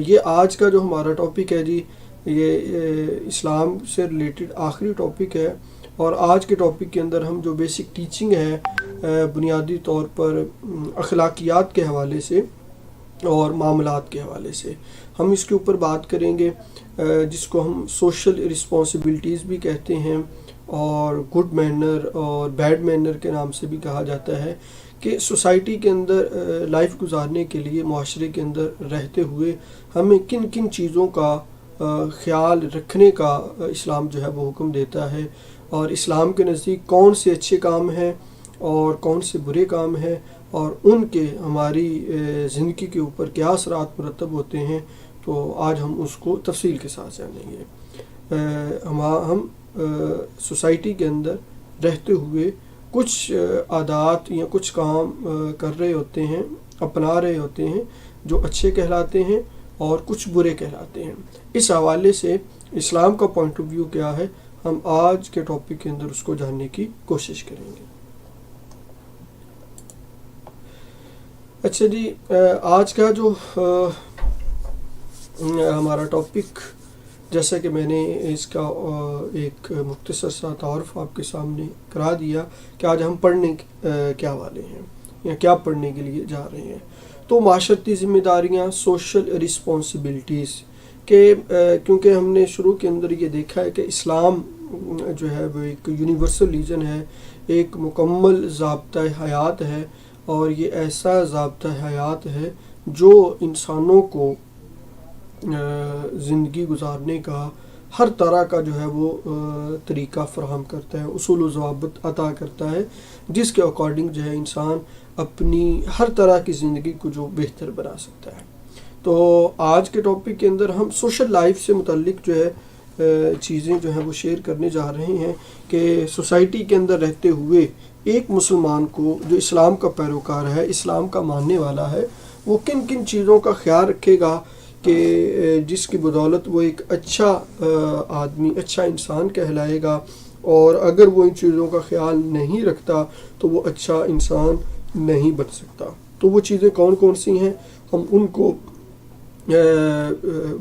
یہ آج کا جو ہمارا ٹاپک ہے جی، یہ اسلام سے ریلیٹڈ آخری ٹاپک ہے، اور آج کے ٹاپک کے اندر ہم جو بیسک ٹیچنگ ہے بنیادی طور پر اخلاقیات کے حوالے سے اور معاملات کے حوالے سے ہم اس کے اوپر بات کریں گے، جس کو ہم سوشل رسپانسبلٹیز بھی کہتے ہیں اور گڈ مینر اور بیڈ مینر کے نام سے بھی کہا جاتا ہے، کہ سوسائٹی کے اندر لائف گزارنے کے لیے، معاشرے کے اندر رہتے ہوئے ہمیں کن کن چیزوں کا خیال رکھنے کا اسلام جو ہے وہ حکم دیتا ہے، اور اسلام کے نزدیک کون سے اچھے کام ہیں اور کون سے برے کام ہیں، اور ان کے ہماری زندگی کے اوپر کیا اثرات مرتب ہوتے ہیں۔ تو آج ہم اس کو تفصیل کے ساتھ جانیں گے۔ ہم سوسائٹی کے اندر رہتے ہوئے کچھ عادات یا کچھ کام کر رہے ہوتے ہیں، اپنا رہے ہوتے ہیں، جو اچھے کہلاتے ہیں اور کچھ برے کہلاتے ہیں۔ اس حوالے سے اسلام کا پوائنٹ آف ویو کیا ہے، ہم آج کے ٹاپک کے اندر اس کو جاننے کی کوشش کریں گے۔ اچھا جی، آج کا جو ہمارا ٹاپک، جیسا کہ میں نے اس کا ایک مختصر سا تعارف آپ کے سامنے کرا دیا کہ آج ہم پڑھنے کیا والے ہیں یا کیا پڑھنے کے لیے جا رہے ہیں، تو معاشرتی ذمہ داریاں، سوشل رسپانسبلٹیز کہ کیونکہ ہم نے شروع کے اندر یہ دیکھا ہے کہ اسلام جو ہے وہ ایک یونیورسل ریلیجن ہے، ایک مکمل ضابطۂ حیات ہے، اور یہ ایسا ضابطۂ حیات ہے جو انسانوں کو زندگی گزارنے کا ہر طرح کا جو ہے وہ طریقہ فراہم کرتا ہے، اصول و ضوابط عطا کرتا ہے، جس کے اکارڈنگ جو ہے انسان اپنی ہر طرح کی زندگی کو جو بہتر بنا سکتا ہے۔ تو آج کے ٹاپک کے اندر ہم سوشل لائف سے متعلق جو ہے چیزیں جو ہیں وہ شیئر کرنے جا رہے ہیں، کہ سوسائٹی کے اندر رہتے ہوئے ایک مسلمان کو جو اسلام کا پیروکار ہے، اسلام کا ماننے والا ہے، وہ کن کن چیزوں کا خیال رکھے گا کہ جس کی بدولت وہ ایک اچھا آدمی، اچھا انسان کہلائے گا، اور اگر وہ ان چیزوں کا خیال نہیں رکھتا تو وہ اچھا انسان نہیں بن سکتا۔ تو وہ چیزیں کون کون سی ہیں، ہم ان کو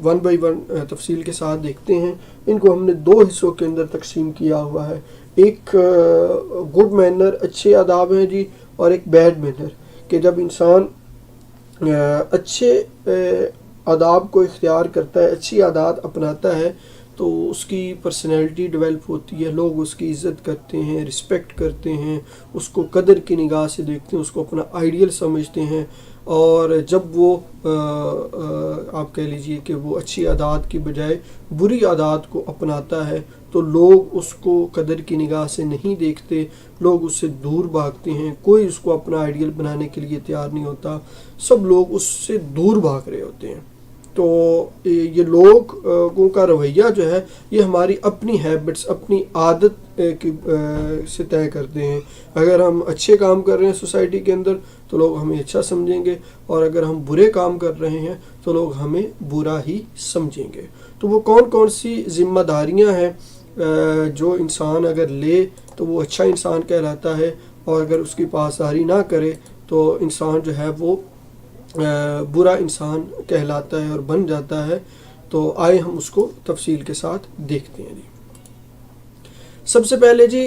ون بائی ون تفصیل کے ساتھ دیکھتے ہیں۔ ان کو ہم نے دو حصوں کے اندر تقسیم کیا ہوا ہے، ایک گڈ مینر، اچھے آداب ہیں جی، اور ایک بیڈ مینر، کہ جب انسان اچھے آداب کو اختیار کرتا ہے، اچھی عادات اپناتا ہے، تو اس کی پرسنالٹی ڈیولپ ہوتی ہے، لوگ اس کی عزت کرتے ہیں، رسپیکٹ کرتے ہیں، اس کو قدر کی نگاہ سے دیکھتے ہیں، اس کو اپنا آئیڈیل سمجھتے ہیں، اور جب وہ آپ کہہ لیجئے کہ وہ اچھی عادات کی بجائے بری عادات کو اپناتا ہے، تو لوگ اس کو قدر کی نگاہ سے نہیں دیکھتے، لوگ اس سے دور بھاگتے ہیں، کوئی اس کو اپنا آئیڈیل بنانے کے لیے تیار نہیں ہوتا، سب لوگ اس سے دور بھاگ رہے ہوتے ہیں۔ تو یہ لوگوں کا رویہ جو ہے یہ ہماری اپنی ہیبٹس، اپنی عادت کی سے طے کرتے ہیں۔ اگر ہم اچھے کام کر رہے ہیں سوسائٹی کے اندر تو لوگ ہمیں اچھا سمجھیں گے، اور اگر ہم برے کام کر رہے ہیں تو لوگ ہمیں برا ہی سمجھیں گے۔ تو وہ کون کون سی ذمہ داریاں ہیں جو انسان اگر لے تو وہ اچھا انسان کہلاتا ہے، اور اگر اس کی پاسداری نہ کرے تو انسان جو ہے وہ برا انسان کہلاتا ہے اور بن جاتا ہے۔ تو آئے ہم اس کو تفصیل کے ساتھ دیکھتے ہیں جی۔ سب سے پہلے جی،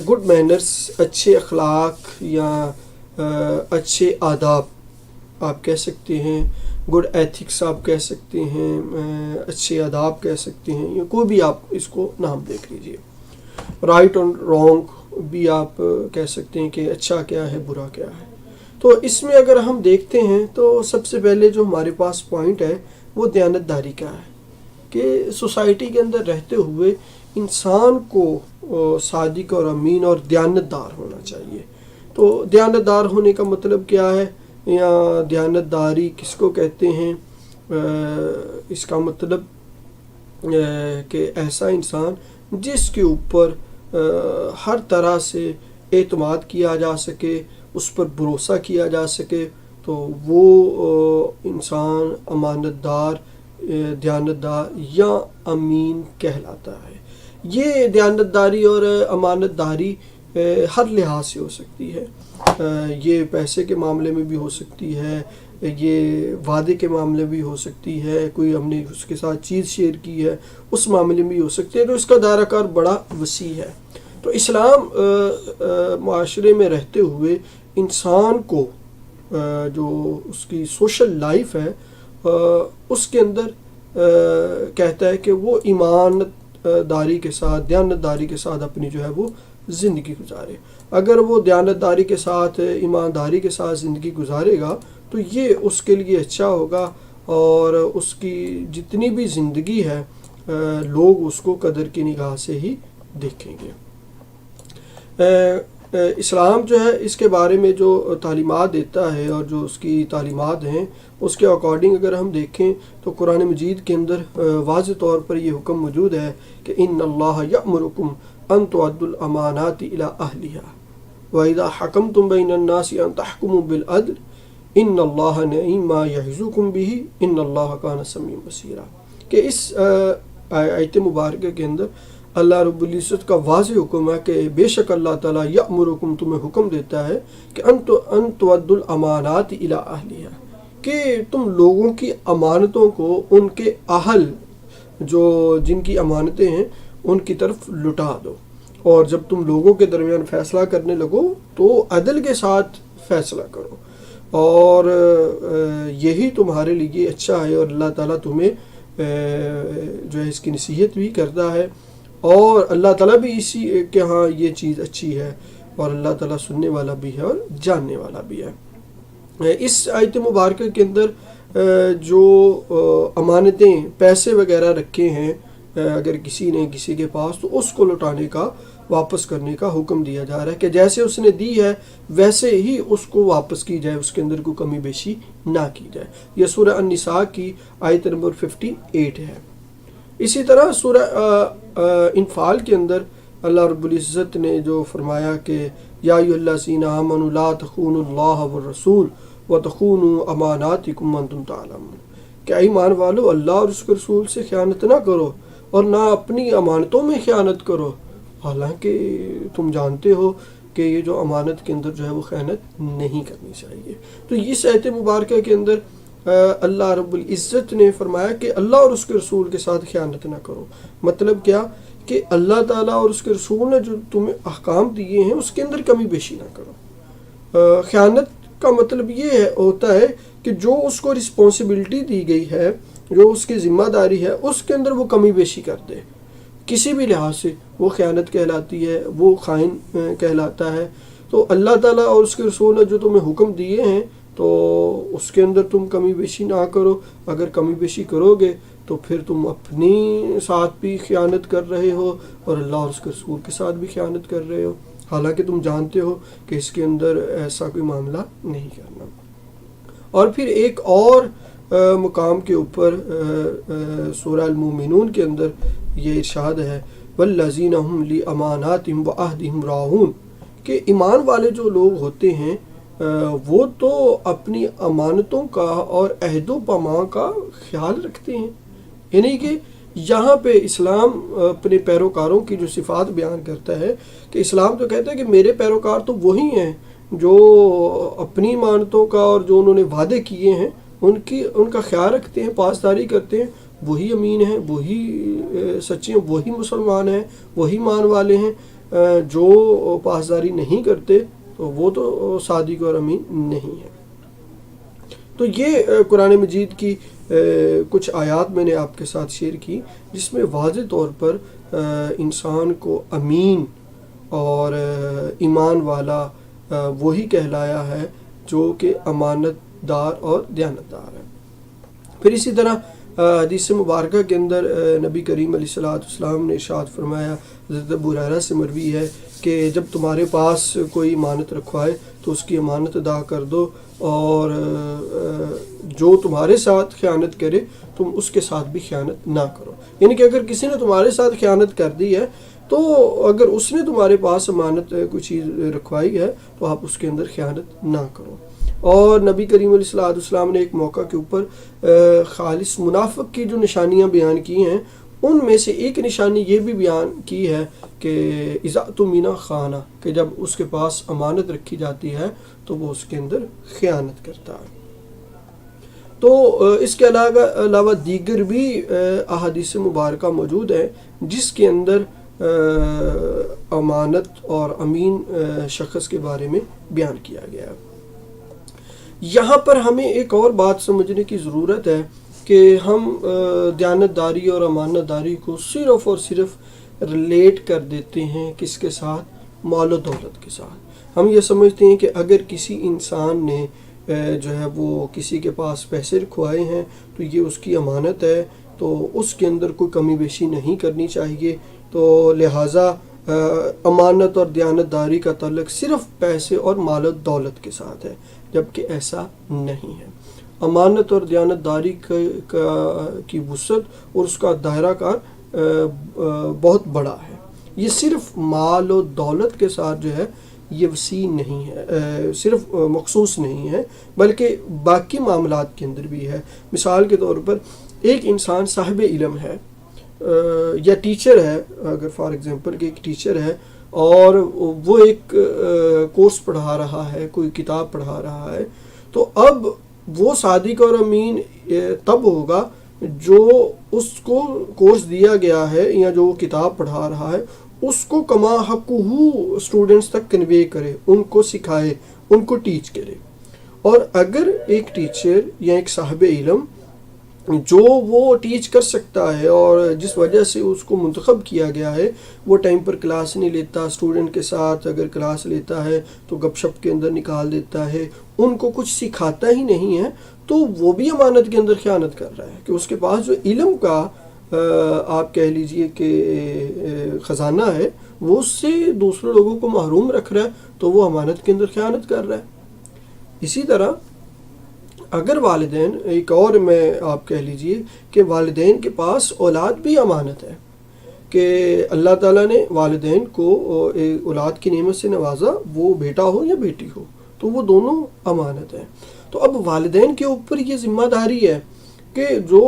گڈ مینرز، اچھے اخلاق یا اچھے آداب آپ کہہ سکتے ہیں، گڈ ایتھکس آپ کہہ سکتے ہیں، اچھے آداب کہہ سکتے ہیں، یا کوئی بھی آپ اس کو نام دیکھ لیجئے۔ رائٹ اور رانگ بھی آپ کہہ سکتے ہیں کہ اچھا کیا ہے، برا کیا ہے۔ تو اس میں اگر ہم دیکھتے ہیں تو سب سے پہلے جو ہمارے پاس پوائنٹ ہے وہ دیانت داری کا ہے، کہ سوسائٹی کے اندر رہتے ہوئے انسان کو صادق اور امین اور دیانت دار ہونا چاہیے۔ تو دیانت دار ہونے کا مطلب کیا ہے، یا دیانت داری کس کو کہتے ہیں؟ اس کا مطلب کہ ایسا انسان جس کے اوپر ہر طرح سے اعتماد کیا جا سکے، اس پر بھروسہ کیا جا سکے، تو وہ انسان امانت دار، دیانت دار یا امین کہلاتا ہے۔ یہ دیانت داری اور امانت داری ہر لحاظ سے ہو سکتی ہے، یہ پیسے کے معاملے میں بھی ہو سکتی ہے، یہ وعدے کے معاملے بھی ہو سکتی ہے، کوئی ہم نے اس کے ساتھ چیز شیئر کی ہے اس معاملے میں بھی ہو سکتی ہے، تو اس کا دائرہ کار بڑا وسیع ہے۔ تو اسلام معاشرے میں رہتے ہوئے انسان کو جو اس کی سوشل لائف ہے اس کے اندر کہتا ہے کہ وہ ایمانت داری کے ساتھ، دیانت داری کے ساتھ اپنی جو ہے وہ زندگی گزارے۔ اگر وہ دیانت داری کے ساتھ، ایمانداری کے ساتھ زندگی گزارے گا تو یہ اس کے لیے اچھا ہوگا، اور اس کی جتنی بھی زندگی ہے لوگ اس کو قدر کی نگاہ سے ہی دیکھیں گے۔ اسلام جو ہے اس کے بارے میں جو تعلیمات دیتا ہے اور جو اس کی تعلیمات ہیں اس کے اکارڈنگ اگر ہم دیکھیں تو قرآن مجید کے اندر واضح طور پر یہ حکم موجود ہے کہ ان اللہ یأمرکم ان تؤدوا الامانات الی اہلہا وَإِذَا حَكَمْتُمْ بَيْنَ النَّاسِ أَن تَحْكُمُوا بِالْعَدْلِ إِنَّ اللَّهَ نِعِمَّ مَا يَعِظُكُم بِهِ إِنَّ اللَّهَ كَانَ سَمِيعًا بَصِيرًا، کہ اس آیت مبارکہ کے اندر اللہ رب العزت کا واضح حکم ہے کہ بے شک اللہ تعالیٰ یأمرکم تمہیں حکم دیتا ہے کہ ان تؤدوا الامانات الی اہلہا، کہ تم لوگوں کی امانتوں کو ان کے اہل جو جن کی امانتیں ہیں ان کی طرف لٹا دو، اور جب تم لوگوں کے درمیان فیصلہ کرنے لگو تو عدل کے ساتھ فیصلہ کرو، اور یہی تمہارے لیے اچھا ہے، اور اللہ تعالیٰ تمہیں جو ہے اس کی نصیحت بھی کرتا ہے، اور اللہ تعالیٰ بھی اسی کہ ہاں یہ چیز اچھی ہے، اور اللہ تعالیٰ سننے والا بھی ہے اور جاننے والا بھی ہے۔ اس آیت مبارکہ کے اندر جو امانتیں پیسے وغیرہ رکھے ہیں اگر کسی نے کسی کے پاس، تو اس کو لوٹانے کا، واپس کرنے کا حکم دیا جا رہا ہے کہ جیسے اس نے دی ہے ویسے ہی اس کو واپس کی جائے، اس کے اندر کوئی کمی بیشی نہ کی جائے۔ یہ سورہ النساء کی آیت نمبر 58 ہے۔ اسی طرح سورہ انفال کے اندر اللہ رب العزت نے جو فرمایا کہ یا ایھا الذین آمنوا لا تخونوا اللہ والرسول وتخونوا اماناتکم وانتم تعلمون، کہ ایمان والو اللہ اور اس کے رسول سے خیانت نہ کرو اور نہ اپنی امانتوں میں خیانت کرو، حالانکہ تم جانتے ہو کہ یہ جو امانت کے اندر جو ہے وہ خیانت نہیں کرنی چاہیے۔ تو اس آیت مبارکہ کے اندر اللہ رب العزت نے فرمایا کہ اللہ اور اس کے رسول کے ساتھ خیانت نہ کرو، مطلب کیا کہ اللہ تعالیٰ اور اس کے رسول نے جو تمہیں احکام دیے ہیں اس کے اندر کمی بیشی نہ کرو۔ خیانت کا مطلب یہ ہوتا ہے کہ جو اس کو رسپانسبلٹی دی گئی ہے، جو اس کی ذمہ داری ہے، اس کے اندر وہ کمی بیشی کر دے، کسی بھی لحاظ سے وہ خیانت کہلاتی ہے، وہ خائن کہلاتا ہے۔ تو اللہ تعالیٰ اور اس کے رسول نے جو تمہیں حکم دیے ہیں تو اس کے اندر تم کمی بیشی نہ کرو، اگر کمی بیشی کرو گے تو پھر تم اپنی ساتھ بھی خیانت کر رہے ہو اور اللہ اور اس کے رسول کے ساتھ بھی خیانت کر رہے ہو، حالانکہ تم جانتے ہو کہ اس کے اندر ایسا کوئی معاملہ نہیں کرنا۔ اور پھر ایک اور مقام کے اوپر سورہ المومنون کے اندر یہ ارشاد ہے والذین هم لأماناتهم وعہدهم راعون، کہ ایمان والے جو لوگ ہوتے ہیں وہ تو اپنی امانتوں کا اور عہد و پیمان کا خیال رکھتے ہیں۔ یعنی کہ یہاں پہ اسلام اپنے پیروکاروں کی جو صفات بیان کرتا ہے کہ اسلام تو کہتا ہے کہ میرے پیروکار تو وہی ہیں جو اپنی امانتوں کا اور جو انہوں نے وعدے کیے ہیں ان کا خیال رکھتے ہیں، پاسداری کرتے ہیں، وہی امین ہیں، وہی سچے ہیں، وہی مسلمان ہیں، وہی مان والے ہیں۔ جو پاسداری نہیں کرتے تو وہ تو صادق اور امین نہیں ہے۔ تو یہ قرآن مجید کی کچھ آیات میں نے آپ کے ساتھ شیئر کی جس میں واضح طور پر انسان کو امین اور ایمان والا وہی کہلایا ہے جو کہ امانت دار اور دیانتدار ہے۔ پھر اسی طرح حدیث مبارکہ کے اندر نبی کریم علیہ السلام نے ارشاد فرمایا، حضرت ابو ہریرہ سے مروی ہے کہ جب تمہارے پاس کوئی امانت رکھوائے تو اس کی امانت ادا کر دو، اور جو تمہارے ساتھ خیانت کرے تم اس کے ساتھ بھی خیانت نہ کرو۔ یعنی کہ اگر کسی نے تمہارے ساتھ خیانت کر دی ہے تو اگر اس نے تمہارے پاس امانت کوئی چیز رکھوائی ہے تو آپ اس کے اندر خیانت نہ کرو۔ اور نبی کریم علیہ السلام نے ایک موقع کے اوپر خالص منافق کی جو نشانیاں بیان کی ہیں ان میں سے ایک نشانی یہ بھی بیان کی ہے کہ اذا اؤتمن خان، کہ جب اس کے پاس امانت رکھی جاتی ہے تو وہ اس کے اندر خیانت کرتا ہے۔ تو اس کے علاوہ دیگر بھی احادیث مبارکہ موجود ہیں جس کے اندر امانت اور امین شخص کے بارے میں بیان کیا گیا ہے۔ یہاں پر ہمیں ایک اور بات سمجھنے کی ضرورت ہے کہ ہم دیانتداری اور امانت داری کو صرف اور صرف ریلیٹ کر دیتے ہیں کس کے ساتھ؟ مال و دولت کے ساتھ۔ ہم یہ سمجھتے ہیں کہ اگر کسی انسان نے جو ہے وہ کسی کے پاس پیسے رکھوائے ہیں تو یہ اس کی امانت ہے، تو اس کے اندر کوئی کمی بیشی نہیں کرنی چاہیے، تو لہٰذا امانت اور دیانتداری کا تعلق صرف پیسے اور مال و دولت کے ساتھ ہے، جبکہ ایسا نہیں ہے۔ امانت اور دیانتداری کی وسعت اور اس کا دائرہ کار بہت بڑا ہے۔ یہ صرف مال و دولت کے ساتھ جو ہے یہ وسیع نہیں ہے، صرف مخصوص نہیں ہے، بلکہ باقی معاملات کے اندر بھی ہے۔ مثال کے طور پر ایک انسان صاحب علم ہے یا ٹیچر ہے، اگر فار ایگزامپل کہ ایک ٹیچر ہے اور وہ ایک کورس پڑھا رہا ہے، کوئی کتاب پڑھا رہا ہے، تو اب وہ صادق اور امین تب ہوگا جو اس کو کورس دیا گیا ہے یا جو وہ کتاب پڑھا رہا ہے اس کو کما حقہ اسٹوڈنٹس تک کنوے کرے، ان کو سکھائے، ان کو ٹیچ کرے۔ اور اگر ایک ٹیچر یا ایک صاحب علم جو وہ ٹیچ کر سکتا ہے اور جس وجہ سے اس کو منتخب کیا گیا ہے وہ ٹائم پر کلاس نہیں لیتا، اسٹوڈنٹ کے ساتھ اگر کلاس لیتا ہے تو گپ شپ کے اندر نکال دیتا ہے، ان کو کچھ سکھاتا ہی نہیں ہے، تو وہ بھی امانت کے اندر خیانت کر رہا ہے کہ اس کے پاس جو علم کا آپ کہہ لیجئے کہ خزانہ ہے وہ اس سے دوسرے لوگوں کو محروم رکھ رہا ہے، تو وہ امانت کے اندر خیانت کر رہا ہے۔ اسی طرح اگر والدین، ایک اور میں آپ کہہ لیجئے کہ والدین کے پاس اولاد بھی امانت ہے، کہ اللہ تعالیٰ نے والدین کو اولاد کی نعمت سے نوازا، وہ بیٹا ہو یا بیٹی ہو، تو وہ دونوں امانت ہیں۔ تو اب والدین کے اوپر یہ ذمہ داری ہے کہ جو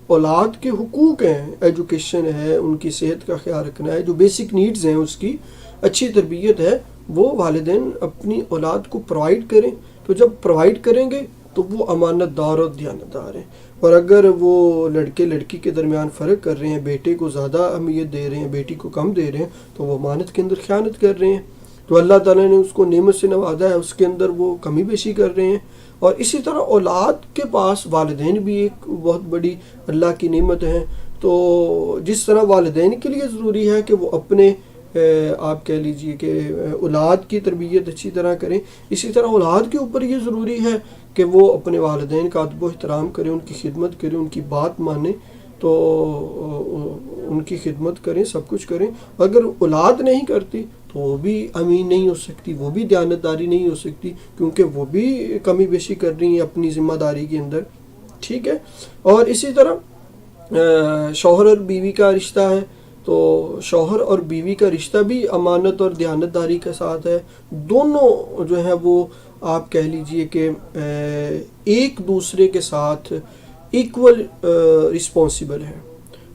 اولاد کے حقوق ہیں، ایجوکیشن ہے، ان کی صحت کا خیال رکھنا ہے، جو بیسک نیڈز ہیں، اس کی اچھی تربیت ہے، وہ والدین اپنی اولاد کو پرووائڈ کریں۔ تو جب پرووائڈ کریں گے تو وہ امانت دار اور دیانتدار ہیں۔ اور اگر وہ لڑکے لڑکی کے درمیان فرق کر رہے ہیں، بیٹے کو زیادہ اہمیت دے رہے ہیں، بیٹی کو کم دے رہے ہیں، تو وہ امانت کے اندر خیانت کر رہے ہیں۔ تو اللہ تعالیٰ نے اس کو نعمت سے نوازا ہے، اس کے اندر وہ کمی بیشی کر رہے ہیں۔ اور اسی طرح اولاد کے پاس والدین بھی ایک بہت بڑی اللہ کی نعمت ہیں۔ تو جس طرح والدین کے لیے ضروری ہے کہ وہ اپنے آپ کہہ لیجئے کہ اولاد کی تربیت اچھی طرح کریں، اسی طرح اولاد کے اوپر یہ ضروری ہے کہ وہ اپنے والدین کا ادب و احترام کریں، ان کی خدمت کریں، ان کی بات مانیں، تو ان کی خدمت کریں، سب کچھ کریں۔ اگر اولاد نہیں کرتی تو وہ بھی امین نہیں ہو سکتی، وہ بھی دیانتداری نہیں ہو سکتی، کیونکہ وہ بھی کمی بیشی کر رہی ہیں اپنی ذمہ داری کے اندر، ٹھیک ہے۔ اور اسی طرح شوہر اور بیوی کا رشتہ ہے، تو شوہر اور بیوی کا رشتہ بھی امانت اور دیانتداری کے ساتھ ہے۔ دونوں جو ہیں وہ آپ کہہ لیجئے کہ ایک دوسرے کے ساتھ ایکول رسپانسیبل ہیں،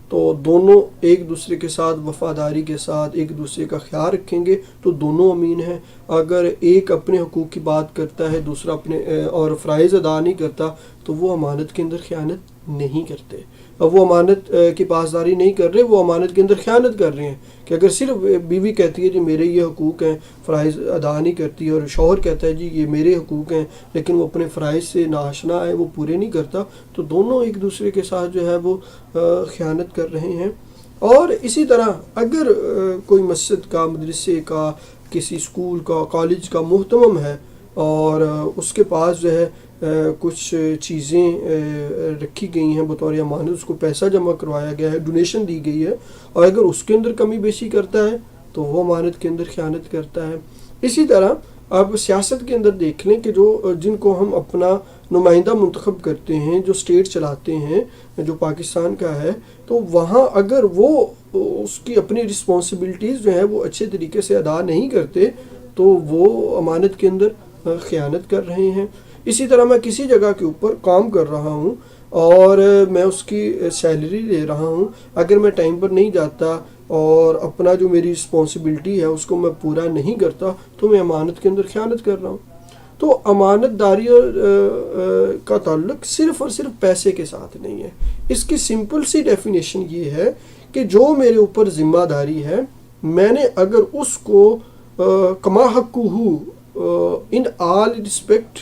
تو دونوں ایک دوسرے کے ساتھ وفاداری کے ساتھ ایک دوسرے کا خیال رکھیں گے تو دونوں امین ہیں۔ اگر ایک اپنے حقوق کی بات کرتا ہے، دوسرا اپنے اور فرائض ادا نہیں کرتا، تو وہ امانت کے اندر خیانت نہیں کرتے۔ اب وہ امانت کی پاسداری نہیں کر رہے، وہ امانت کے اندر خیانت کر رہے ہیں کہ اگر صرف بیوی کہتی ہے جی میرے یہ حقوق ہیں، فرائض ادا نہیں کرتی، اور شوہر کہتا ہے جی یہ میرے حقوق ہیں لیکن وہ اپنے فرائض سے ناآشنا ہے، وہ پورے نہیں کرتا، تو دونوں ایک دوسرے کے ساتھ جو ہے وہ خیانت کر رہے ہیں۔ اور اسی طرح اگر کوئی مسجد کا، مدرسے کا، کسی اسکول کا، کالج کا محتمم ہے اور اس کے پاس جو ہے کچھ چیزیں رکھی گئی ہیں بطور امانت، اس کو پیسہ جمع کروایا گیا ہے، ڈونیشن دی گئی ہے، اور اگر اس کے اندر کمی بیشی کرتا ہے تو وہ امانت کے اندر خیانت کرتا ہے۔ اسی طرح اب سیاست کے اندر دیکھ لیں کہ جن کو ہم اپنا نمائندہ منتخب کرتے ہیں، جو اسٹیٹ چلاتے ہیں، جو پاکستان کا ہے، تو وہاں اگر وہ اس کی اپنی رسپانسبلٹیز جو ہیں وہ اچھے طریقے سے ادا نہیں کرتے تو وہ امانت کے اندر خیانت کر رہے ہیں۔ اسی طرح میں کسی جگہ کے اوپر کام کر رہا ہوں اور میں اس کی سیلری لے رہا ہوں، اگر میں ٹائم پر نہیں جاتا اور اپنا جو میری رسپانسبلٹی ہے اس کو میں پورا نہیں کرتا تو میں امانت کے اندر خیانت کر رہا ہوں۔ تو امانت داری کا تعلق صرف اور صرف پیسے کے ساتھ نہیں ہے. اس کی سمپل سی ڈیفینیشن یہ ہے کہ جو میرے اوپر ذمہ داری ہے میں نے اگر اس کو کما حقہ ان آل رسپیکٹ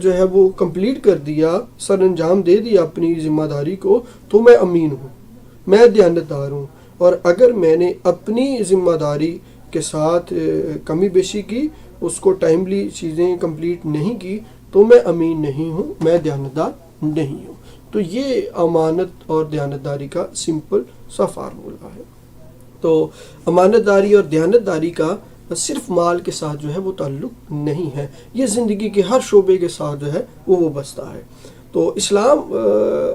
جو ہے وہ کمپلیٹ کر دیا، سر انجام دے دیا اپنی ذمہ داری کو، تو میں امین ہوں، میں دیانتدار ہوں. اور اگر میں نے اپنی ذمہ داری کے ساتھ کمی بیشی کی، اس کو ٹائملی چیزیں کمپلیٹ نہیں کی، تو میں امین نہیں ہوں، میں دیانتدار نہیں ہوں. تو یہ امانت اور دیانتداری کا سمپل سا فارمولہ ہے. تو امانت داری اور دیانتداری کا صرف مال کے ساتھ جو ہے وہ تعلق نہیں ہے، یہ زندگی کے ہر شعبے کے ساتھ جو ہے وہ بستہ ہے. تو اسلام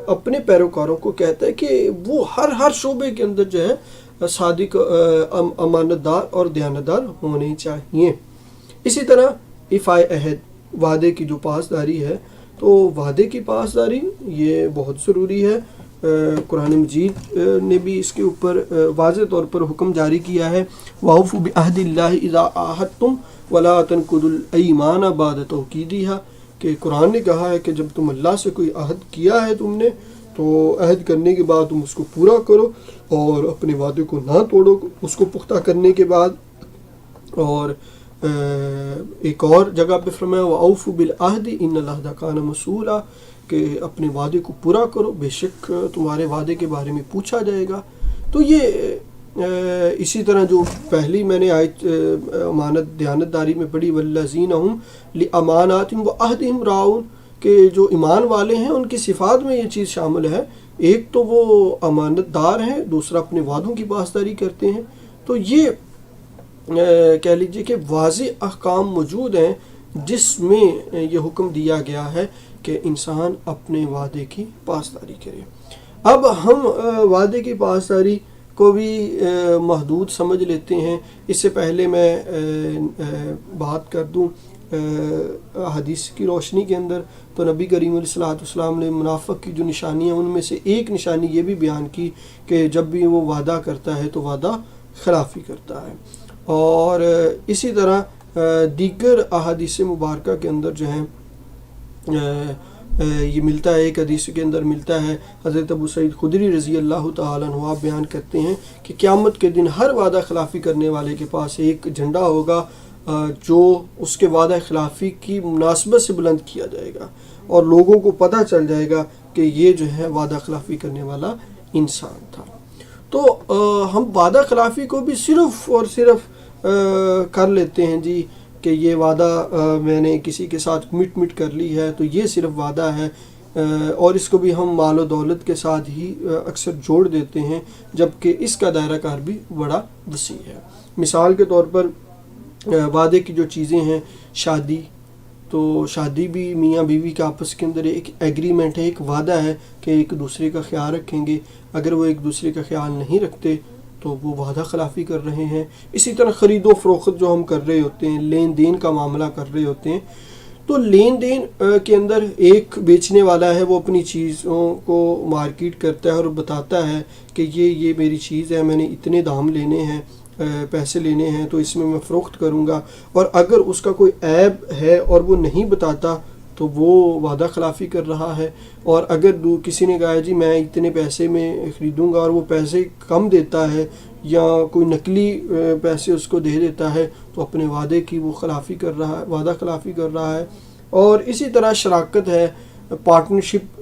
اپنے پیروکاروں کو کہتا ہے کہ وہ ہر شعبے کے اندر جو ہے صادق، امانت دار اور دیانتدار ہونے چاہیے. اسی طرح ایفائے عہد، وعدے کی جو پاسداری ہے، تو وعدے کی پاسداری یہ بہت ضروری ہے. قرآن مجید نے بھی اس کے اوپر واضح طور پر حکم جاری کیا ہے، وَأَوْفُوا بِعَهْدِ اللَّهِ إِذَا عَاهَدتُّمْ وَلَا تَنْقُضُوا الْأَيْمَانَ بَعْدَ تَوْكِيدِهَا، کہ قرآن نے کہا ہے کہ جب تم اللہ سے کوئی عہد کیا ہے تم نے، تو عہد کرنے کے بعد تم اس کو پورا کرو اور اپنے وعدے کو نہ توڑو اس کو پختہ کرنے کے بعد. اور ایک اور جگہ پہ فرمایا وَأَوْفُوا بِالْعَهْدِ إِنَّ الْعَهْدَ كَانَ مَسْئُولًا، کہ اپنے وعدے کو پورا کرو، بے شک تمہارے وعدے کے بارے میں پوچھا جائے گا. تو یہ اسی طرح جو پہلی میں نے آیت امانت دیانتداری میں پڑھی وَالَّذِينَ هُمْ لِأَمَانَاتِهِمْ وَعَهْدِهِمْ رَاعُونَ، کہ جو ایمان والے ہیں ان کی صفات میں یہ چیز شامل ہے، ایک تو وہ امانت دار ہیں، دوسرا اپنے وعدوں کی پاسداری کرتے ہیں. تو یہ کہہ لیجئے کہ واضح احکام موجود ہیں جس میں یہ حکم دیا گیا ہے کہ انسان اپنے وعدے کی پاسداری کرے. اب ہم وعدے کی پاسداری کو بھی محدود سمجھ لیتے ہیں. اس سے پہلے میں بات کر دوں حدیث کی روشنی کے اندر، تو نبی کریم علیہ الصلوۃ والسلام نے منافق کی جو نشانیاں، ان میں سے ایک نشانی یہ بھی بیان کی کہ جب بھی وہ وعدہ کرتا ہے تو وعدہ خلافی کرتا ہے. اور اسی طرح دیگر احادیث مبارکہ کے اندر جو ہیں یہ ملتا ہے، ایک حدیث کے اندر ملتا ہے، حضرت ابو سعید خدری رضی اللہ تعالیٰ عنہ آپ بیان کرتے ہیں کہ قیامت کے دن ہر وعدہ خلافی کرنے والے کے پاس ایک جھنڈا ہوگا جو اس کے وعدہ خلافی کی مناسبت سے بلند کیا جائے گا، اور لوگوں کو پتہ چل جائے گا کہ یہ جو ہے وعدہ خلافی کرنے والا انسان تھا. تو ہم وعدہ خلافی کو بھی صرف اور صرف کر لیتے ہیں جی کہ یہ وعدہ میں نے کسی کے ساتھ کمٹمنٹ کر لی ہے تو یہ صرف وعدہ ہے، اور اس کو بھی ہم مال و دولت کے ساتھ ہی اکثر جوڑ دیتے ہیں، جبکہ اس کا دائرہ کار بھی بڑا وسیع ہے. مثال کے طور پر وعدے کی جو چیزیں ہیں، شادی، تو شادی بھی میاں بیوی کا آپس کے اندر ایک ایگریمنٹ ہے، ایک وعدہ ہے کہ ایک دوسرے کا خیال رکھیں گے. اگر وہ ایک دوسرے کا خیال نہیں رکھتے تو وہ وعدہ خلافی کر رہے ہیں. اسی طرح خرید و فروخت جو ہم کر رہے ہوتے ہیں، لین دین کا معاملہ کر رہے ہوتے ہیں، تو لین دین کے اندر ایک بیچنے والا ہے، وہ اپنی چیزوں کو مارکیٹ کرتا ہے اور بتاتا ہے کہ یہ میری چیز ہے، میں نے اتنے دام لینے ہیں، پیسے لینے ہیں، تو اس میں فروخت کروں گا. اور اگر اس کا کوئی عیب ہے اور وہ نہیں بتاتا تو وہ وعدہ خلافی کر رہا ہے. اور اگر کسی نے کہا جی میں اتنے پیسے میں خریدوں گا اور وہ پیسے کم دیتا ہے یا کوئی نقلی پیسے اس کو دے دیتا ہے تو اپنے وعدے کی وہ خلافی کر رہا ہے، وعدہ خلافی کر رہا ہے. اور اسی طرح شراکت ہے، پارٹنرشپ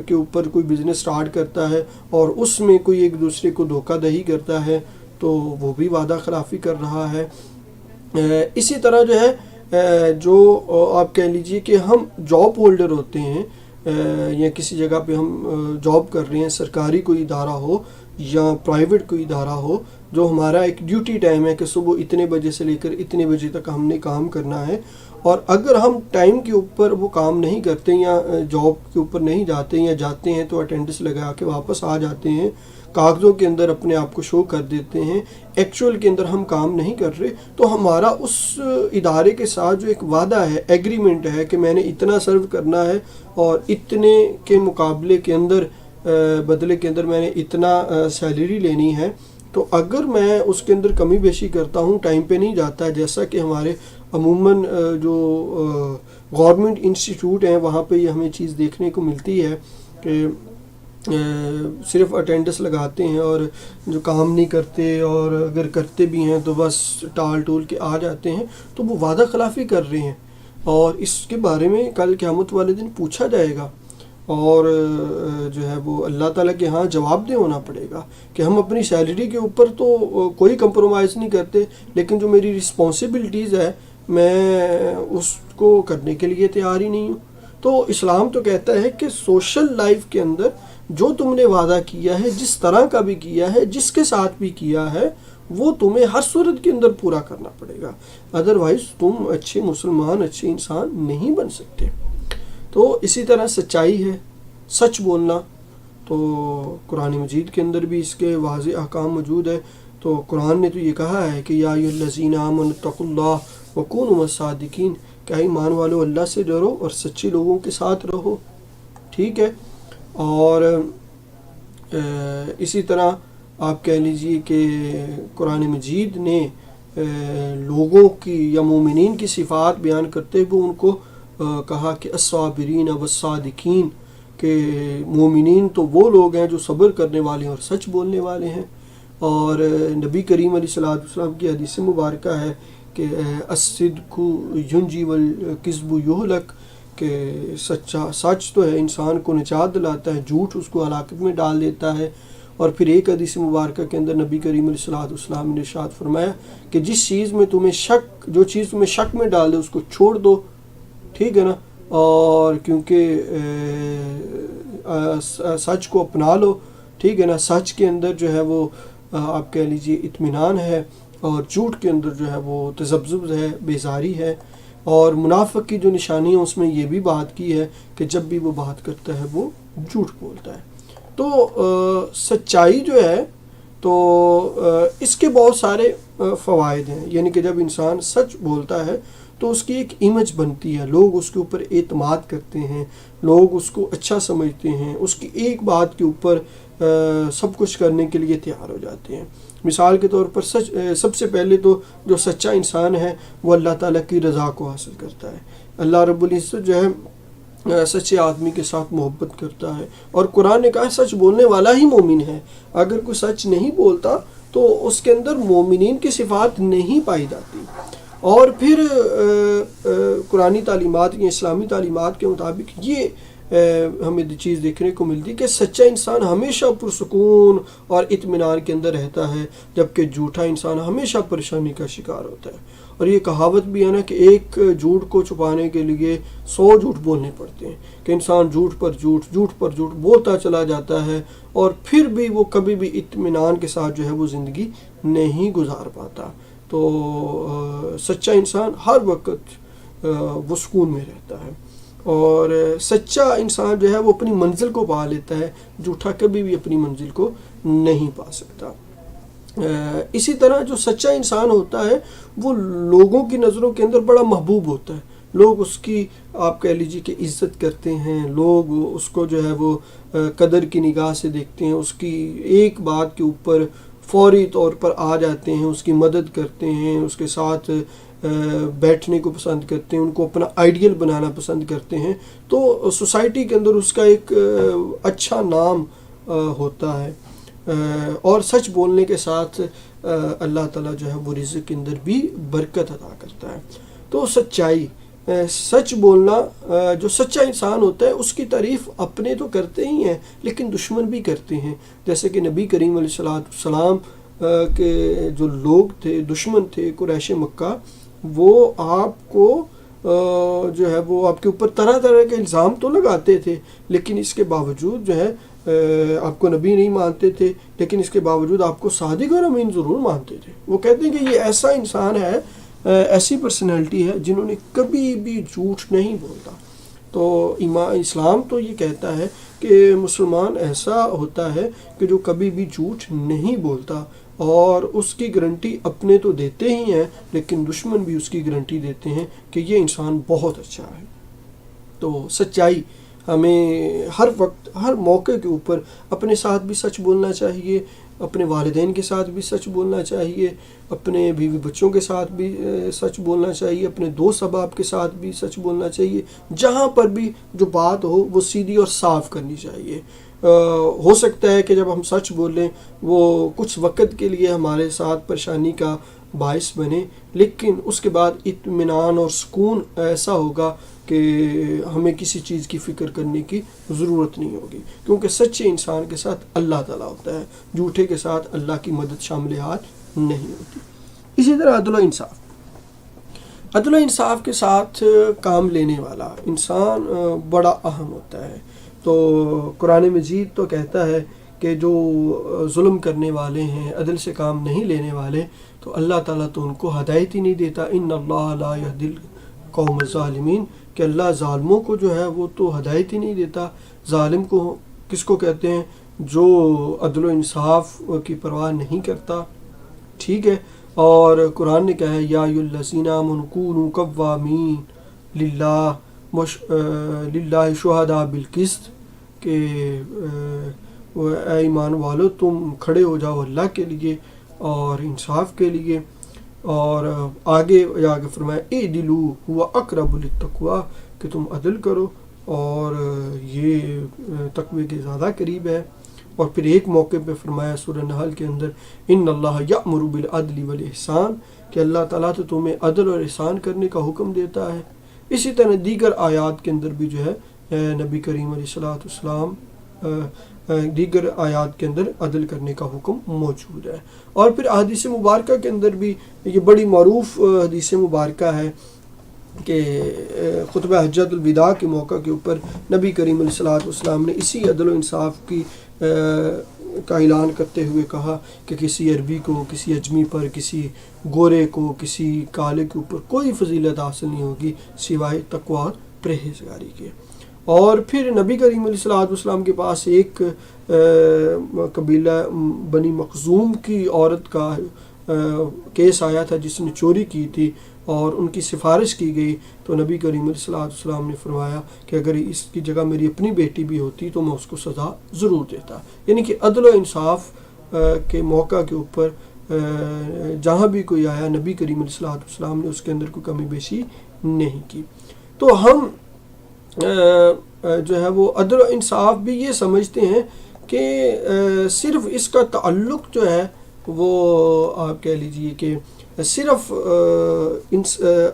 کے اوپر کوئی بزنس سٹارٹ کرتا ہے اور اس میں کوئی ایک دوسرے کو دھوکہ دہی کرتا ہے تو وہ بھی وعدہ خلافی کر رہا ہے. اسی طرح جو ہے جو آپ کہہ لیجئے کہ ہم جاب ہولڈر ہوتے ہیں یا کسی جگہ پہ ہم جاب کر رہے ہیں، سرکاری کوئی ادارہ ہو یا پرائیویٹ کوئی ادارہ ہو، جو ہمارا ایک ڈیوٹی ٹائم ہے کہ صبح اتنے بجے سے لے کر اتنے بجے تک ہم نے کام کرنا ہے، اور اگر ہم ٹائم کے اوپر وہ کام نہیں کرتے یا جاب کے اوپر نہیں جاتے یا جاتے ہیں تو اٹینڈنس لگا کے واپس آ جاتے ہیں، کاغذوں کے اندر اپنے آپ کو شو کر دیتے ہیں، ایکچول کے اندر ہم کام نہیں کر رہے، تو ہمارا اس ادارے کے ساتھ جو ایک وعدہ ہے، ایگریمنٹ ہے کہ میں نے اتنا سرو کرنا ہے اور اتنے کے مقابلے کے اندر بدلے کے اندر میں نے اتنا سیلری لینی ہے. تو اگر میں اس کے اندر کمی بیشی کرتا ہوں، ٹائم پہ نہیں جاتا ہے، جیسا کہ ہمارے عموماً جو گورنمنٹ انسٹیٹیوٹ ہیں وہاں پہ یہ ہمیں چیز دیکھنے کو ملتی ہے کہ صرف اٹینڈنس لگاتے ہیں اور جو کام نہیں کرتے، اور اگر کرتے بھی ہیں تو بس ٹال ٹول کے آ جاتے ہیں، تو وہ وعدہ خلافی کر رہے ہیں، اور اس کے بارے میں کل قیامت والے دن پوچھا جائے گا، اور جو ہے وہ اللہ تعالیٰ کے ہاں جواب دہ ہونا پڑے گا کہ ہم اپنی سیلری کے اوپر تو کوئی کمپرومائز نہیں کرتے، لیکن جو میری رسپانسبلٹیز ہے میں اس کو کرنے کے لیے تیار ہی نہیں ہوں۔ تو اسلام تو کہتا ہے کہ سوشل لائف کے اندر جو تم نے وعدہ کیا ہے، جس طرح کا بھی کیا ہے، جس کے ساتھ بھی کیا ہے، وہ تمہیں ہر صورت کے اندر پورا کرنا پڑے گا، ادروائز تم اچھے مسلمان، اچھے انسان نہیں بن سکتے۔ تو اسی طرح سچائی ہے، سچ بولنا، تو قرآن مجید کے اندر بھی اس کے واضح احکام موجود ہے۔ تو قرآن نے تو یہ کہا ہے کہ یا ایھا الذین آمنوا اتقوا اللہ وکونوا مع الصادقین، کہ ایمان والو اللہ سے ڈرو اور سچے لوگوں کے ساتھ رہو، ٹھیک ہے۔ اور اسی طرح آپ کہہ لیجئے کہ قرآن مجید نے لوگوں کی یا مومنین کی صفات بیان کرتے ہوئے ان کو کہا کہ الصابرین والصادقین، کہ مومنین تو وہ لوگ ہیں جو صبر کرنے والے ہیں اور سچ بولنے والے ہیں۔ اور نبی کریم علیہ الصلوۃ والسلام کی حدیث مبارکہ ہے کہ الصدق ینجی والکذب یہلک، کہ سچ تو ہے انسان کو نجات دلاتا ہے، جھوٹ اس کو ہلاکت میں ڈال دیتا ہے۔ اور پھر ایک حدیث مبارکہ کے اندر نبی کریم علیہ الصلوۃ والسلام نے ارشاد فرمایا کہ جس چیز میں تمہیں شک، جو چیز تمہیں شک میں ڈال دے اس کو چھوڑ دو، ٹھیک ہے نا، اور کیونکہ سچ کو اپنا لو، ٹھیک ہے نا، سچ کے اندر جو ہے وہ آپ کہہ لیجئے اطمینان ہے، اور جھوٹ کے اندر جو ہے وہ تذبذب ہے، بیزاری ہے۔ اور منافق کی جو نشانی ہے اس میں یہ بھی بات کی ہے کہ جب بھی وہ بات کرتا ہے وہ جھوٹ بولتا ہے۔ تو سچائی جو ہے تو اس کے بہت سارے فوائد ہیں، یعنی کہ جب انسان سچ بولتا ہے تو اس کی ایک امیج بنتی ہے، لوگ اس کے اوپر اعتماد کرتے ہیں، لوگ اس کو اچھا سمجھتے ہیں، اس کی ایک بات کے اوپر سب کچھ کرنے کے لیے تیار ہو جاتے ہیں۔ مثال کے طور پر سب سے پہلے تو جو سچا انسان ہے وہ اللہ تعالیٰ کی رضا کو حاصل کرتا ہے۔ اللہ رب العزت جو ہے سچے آدمی کے ساتھ محبت کرتا ہے، اور قرآن نے کہا سچ بولنے والا ہی مومن ہے۔ اگر کوئی سچ نہیں بولتا تو اس کے اندر مومنین کی صفات نہیں پائی جاتی۔ اور پھر قرآنی تعلیمات یا اسلامی تعلیمات کے مطابق یہ ہمیں چیز دیکھنے کو ملتی کہ سچا انسان ہمیشہ پرسکون اور اطمینان کے اندر رہتا ہے، جبکہ جھوٹا انسان ہمیشہ پریشانی کا شکار ہوتا ہے۔ اور یہ کہاوت بھی ہے نا کہ ایک جھوٹ کو چھپانے کے لیے 100 جھوٹ بولنے پڑتے ہیں، کہ انسان جھوٹ پر جھوٹ بولتا چلا جاتا ہے، اور پھر بھی وہ کبھی بھی اطمینان کے ساتھ جو ہے وہ زندگی نہیں گزار پاتا۔ تو سچا انسان ہر وقت وہ سکون میں رہتا ہے، اور سچا انسان جو ہے وہ اپنی منزل کو پا لیتا ہے، جھوٹا کبھی بھی اپنی منزل کو نہیں پا سکتا۔ اسی طرح جو سچا انسان ہوتا ہے وہ لوگوں کی نظروں کے اندر بڑا محبوب ہوتا ہے، لوگ اس کی آپ کہہ لیجیے کہ عزت کرتے ہیں، لوگ اس کو جو ہے وہ قدر کی نگاہ سے دیکھتے ہیں، اس کی ایک بات کے اوپر فوری طور پر آ جاتے ہیں، اس کی مدد کرتے ہیں، اس کے ساتھ بیٹھنے کو پسند کرتے ہیں، ان کو اپنا آئیڈیل بنانا پسند کرتے ہیں۔ تو سوسائٹی کے اندر اس کا ایک اچھا نام ہوتا ہے، اور سچ بولنے کے ساتھ اللہ تعالیٰ جو ہے وہ رزق کے اندر بھی برکت عطا کرتا ہے۔ تو سچائی، سچ بولنا، جو سچا انسان ہوتا ہے اس کی تعریف اپنے تو کرتے ہی ہیں لیکن دشمن بھی کرتے ہیں، جیسے کہ نبی کریم علیہ السلام کے جو لوگ تھے، دشمن تھے قریش مکہ، وہ آپ کو جو ہے وہ آپ کے اوپر طرح طرح کے الزام تو لگاتے تھے، لیکن اس کے باوجود جو ہے آپ کو نبی نہیں مانتے تھے، لیکن اس کے باوجود آپ کو صادق اور امین ضرور مانتے تھے۔ وہ کہتے ہیں کہ یہ ایسا انسان ہے، ایسی پرسنالٹی ہے جنہوں نے کبھی بھی جھوٹ نہیں بولتا۔ تو اسلام تو یہ کہتا ہے کہ مسلمان ایسا ہوتا ہے کہ جو کبھی بھی جھوٹ نہیں بولتا، اور اس کی گارنٹی اپنے تو دیتے ہی ہیں لیکن دشمن بھی اس کی گارنٹی دیتے ہیں کہ یہ انسان بہت اچھا ہے۔ تو سچائی ہمیں ہر وقت ہر موقع کے اوپر اپنے ساتھ بھی سچ بولنا چاہیے، اپنے والدین کے ساتھ بھی سچ بولنا چاہیے، اپنے بیوی بچوں کے ساتھ بھی سچ بولنا چاہیے، اپنے دوست احباب کے ساتھ بھی سچ بولنا چاہیے، جہاں پر بھی جو بات ہو وہ سیدھی اور صاف کرنی چاہیے۔ ہو سکتا ہے کہ جب ہم سچ بولیں وہ کچھ وقت کے لیے ہمارے ساتھ پریشانی کا باعث بنے، لیکن اس کے بعد اطمینان اور سکون ایسا ہوگا کہ ہمیں کسی چیز کی فکر کرنے کی ضرورت نہیں ہوگی، کیونکہ سچے انسان کے ساتھ اللہ تعالیٰ ہوتا ہے، جھوٹے کے ساتھ اللہ کی مدد شامل ہاتھ نہیں ہوتی۔ اسی طرح عدل و انصاف، عدل و انصاف کے ساتھ کام لینے والا انسان بڑا اہم ہوتا ہے۔ تو قرآن مجید تو کہتا ہے کہ جو ظلم کرنے والے ہیں، عدل سے کام نہیں لینے والے، تو اللہ تعالیٰ تو ان کو ہدایت ہی نہیں دیتا۔ ان اللہ لا یہدی القوم الظالمین، کہ اللہ ظالموں کو جو ہے وہ تو ہدایت ہی نہیں دیتا۔ ظالم کو کس کو کہتے ہیں؟ جو عدل و انصاف کی پرواہ نہیں کرتا، ٹھیک ہے۔ اور قرآن نے کہا ہے یا ایھا الذین آمنوا کونوا قوامین للہ شہداء بالقسط، کہ اے ایمان والو تم کھڑے ہو جاؤ اللہ کے لیے اور انصاف کے لیے۔ اور آگے جا کے فرمایا اعدلوا هو اقرب للتقوی، کہ تم عدل کرو اور یہ تقوی کے زیادہ قریب ہے۔ اور پھر ایک موقع پہ فرمایا سورہ نحل کے اندر ان اللہ یأمر بالعدل والاحسان، کہ اللہ تعالیٰ تو تمہیں عدل اور احسان کرنے کا حکم دیتا ہے۔ اسی طرح دیگر آیات کے اندر بھی جو ہے نبی کریم علیہ الصلوۃ والسلام دیگر آیات کے اندر عدل کرنے کا حکم موجود ہے۔ اور پھر حدیث مبارکہ کے اندر بھی یہ بڑی معروف حدیث مبارکہ ہے کہ خطبہ حجۃ الوداع کے موقع کے اوپر نبی کریم علیہ الصلوۃ والسلام نے اسی عدل و انصاف کا اعلان کرتے ہوئے کہا کہ کسی عربی کو، کسی اجمی پر، کسی گورے کو، کسی کالے کے اوپر کوئی فضیلت حاصل نہیں ہوگی سوائے تقوی اور پرہیزگاری کے۔ اور پھر نبی کریم علیہ الصلوۃ والسلام کے پاس ایک قبیلہ بنی مخزوم کی عورت کا کیس آیا تھا جس نے چوری کی تھی، اور ان کی سفارش کی گئی، تو نبی کریم علیہ الصلوۃ والسلام نے فرمایا کہ اگر اس کی جگہ میری اپنی بیٹی بھی ہوتی تو میں اس کو سزا ضرور دیتا۔ یعنی کہ عدل و انصاف کے موقع کے اوپر جہاں بھی کوئی آیا نبی کریم علیہ الصلوۃ والسلام نے اس کے اندر کوئی کمی بیشی نہیں کی۔ تو ہم جو ہے وہ عدل و انصاف بھی یہ سمجھتے ہیں کہ صرف اس کا تعلق جو ہے وہ آپ کہہ لیجئے کہ صرف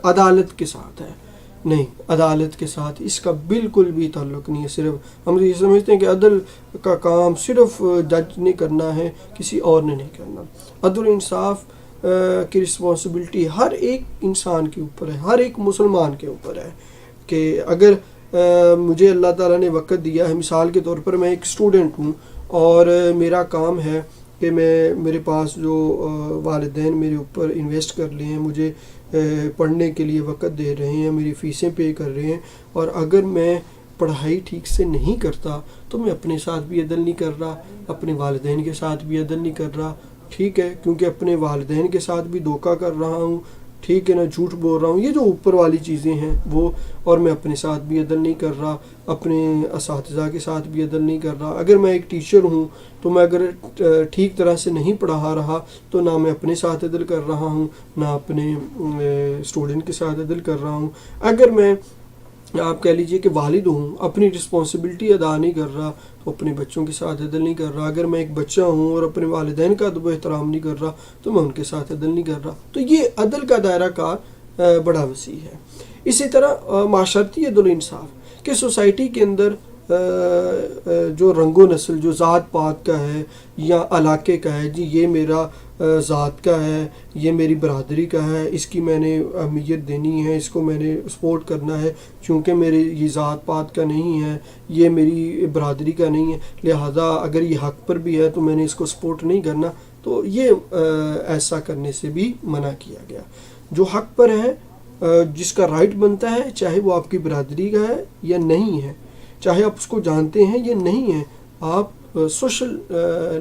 عدالت کے ساتھ ہے، نہیں، عدالت کے ساتھ اس کا بالکل بھی تعلق نہیں ہے۔ صرف ہم یہ سمجھتے ہیں کہ عدل کا کام صرف جج نے کرنا ہے، کسی اور نے نہیں کرنا۔ عدل و انصاف کی رسپانسبلٹی ہر ایک انسان کے اوپر ہے، ہر ایک مسلمان کے اوپر ہے، کہ اگر مجھے اللہ تعالیٰ نے وقت دیا ہے، مثال کے طور پر میں ایک اسٹوڈنٹ ہوں اور میرا کام ہے کہ میرے پاس جو والدین میرے اوپر انویسٹ کر لے ہیں، مجھے پڑھنے کے لیے وقت دے رہے ہیں، میری فیسیں پے کر رہے ہیں، اور اگر میں پڑھائی ٹھیک سے نہیں کرتا تو میں اپنے ساتھ بھی عدل نہیں کر رہا، اپنے والدین کے ساتھ بھی عدل نہیں کر رہا، ٹھیک ہے، کیونکہ اپنے والدین کے ساتھ بھی دھوکہ کر رہا ہوں، ٹھیک ہے نا، جھوٹ بول رہا ہوں، یہ جو اوپر والی چیزیں ہیں وہ، اور میں اپنے ساتھ بھی عدل نہیں کر رہا، اپنے اساتذہ کے ساتھ بھی عدل نہیں کر رہا۔ اگر میں ایک ٹیچر ہوں تو میں اگر ٹھیک طرح سے نہیں پڑھا رہا تو نہ میں اپنے ساتھ عدل کر رہا ہوں، نہ اپنے اسٹوڈنٹ کے ساتھ عدل کر رہا ہوں۔ اگر میں آپ کہہ لیجئے کہ والد ہوں، اپنی رسپانسبلٹی ادا نہیں کر رہا تو اپنے بچوں کے ساتھ عدل نہیں کر رہا۔ اگر میں ایک بچہ ہوں اور اپنے والدین کا ادب و احترام نہیں کر رہا تو میں ان کے ساتھ عدل نہیں کر رہا۔ تو یہ عدل کا دائرہ کار بڑا وسیع ہے۔ اسی طرح معاشرتی عدل و انصاف کہ سوسائٹی کے اندر جو رنگ و نسل، جو ذات پات کا ہے یا علاقے کا ہے، جی یہ میرا ذات کا ہے، یہ میری برادری کا ہے، اس کی میں نے اہمیت دینی ہے، اس کو میں نے سپورٹ کرنا ہے، چونکہ میرے یہ ذات پات کا نہیں ہے، یہ میری برادری کا نہیں ہے، لہذا اگر یہ حق پر بھی ہے تو میں نے اس کو سپورٹ نہیں کرنا۔ تو یہ ایسا کرنے سے بھی منع کیا گیا۔ جو حق پر ہے، جس کا رائٹ بنتا ہے، چاہے وہ آپ کی برادری کا ہے یا نہیں ہے، چاہے آپ اس کو جانتے ہیں یا نہیں ہیں، آپ سوشل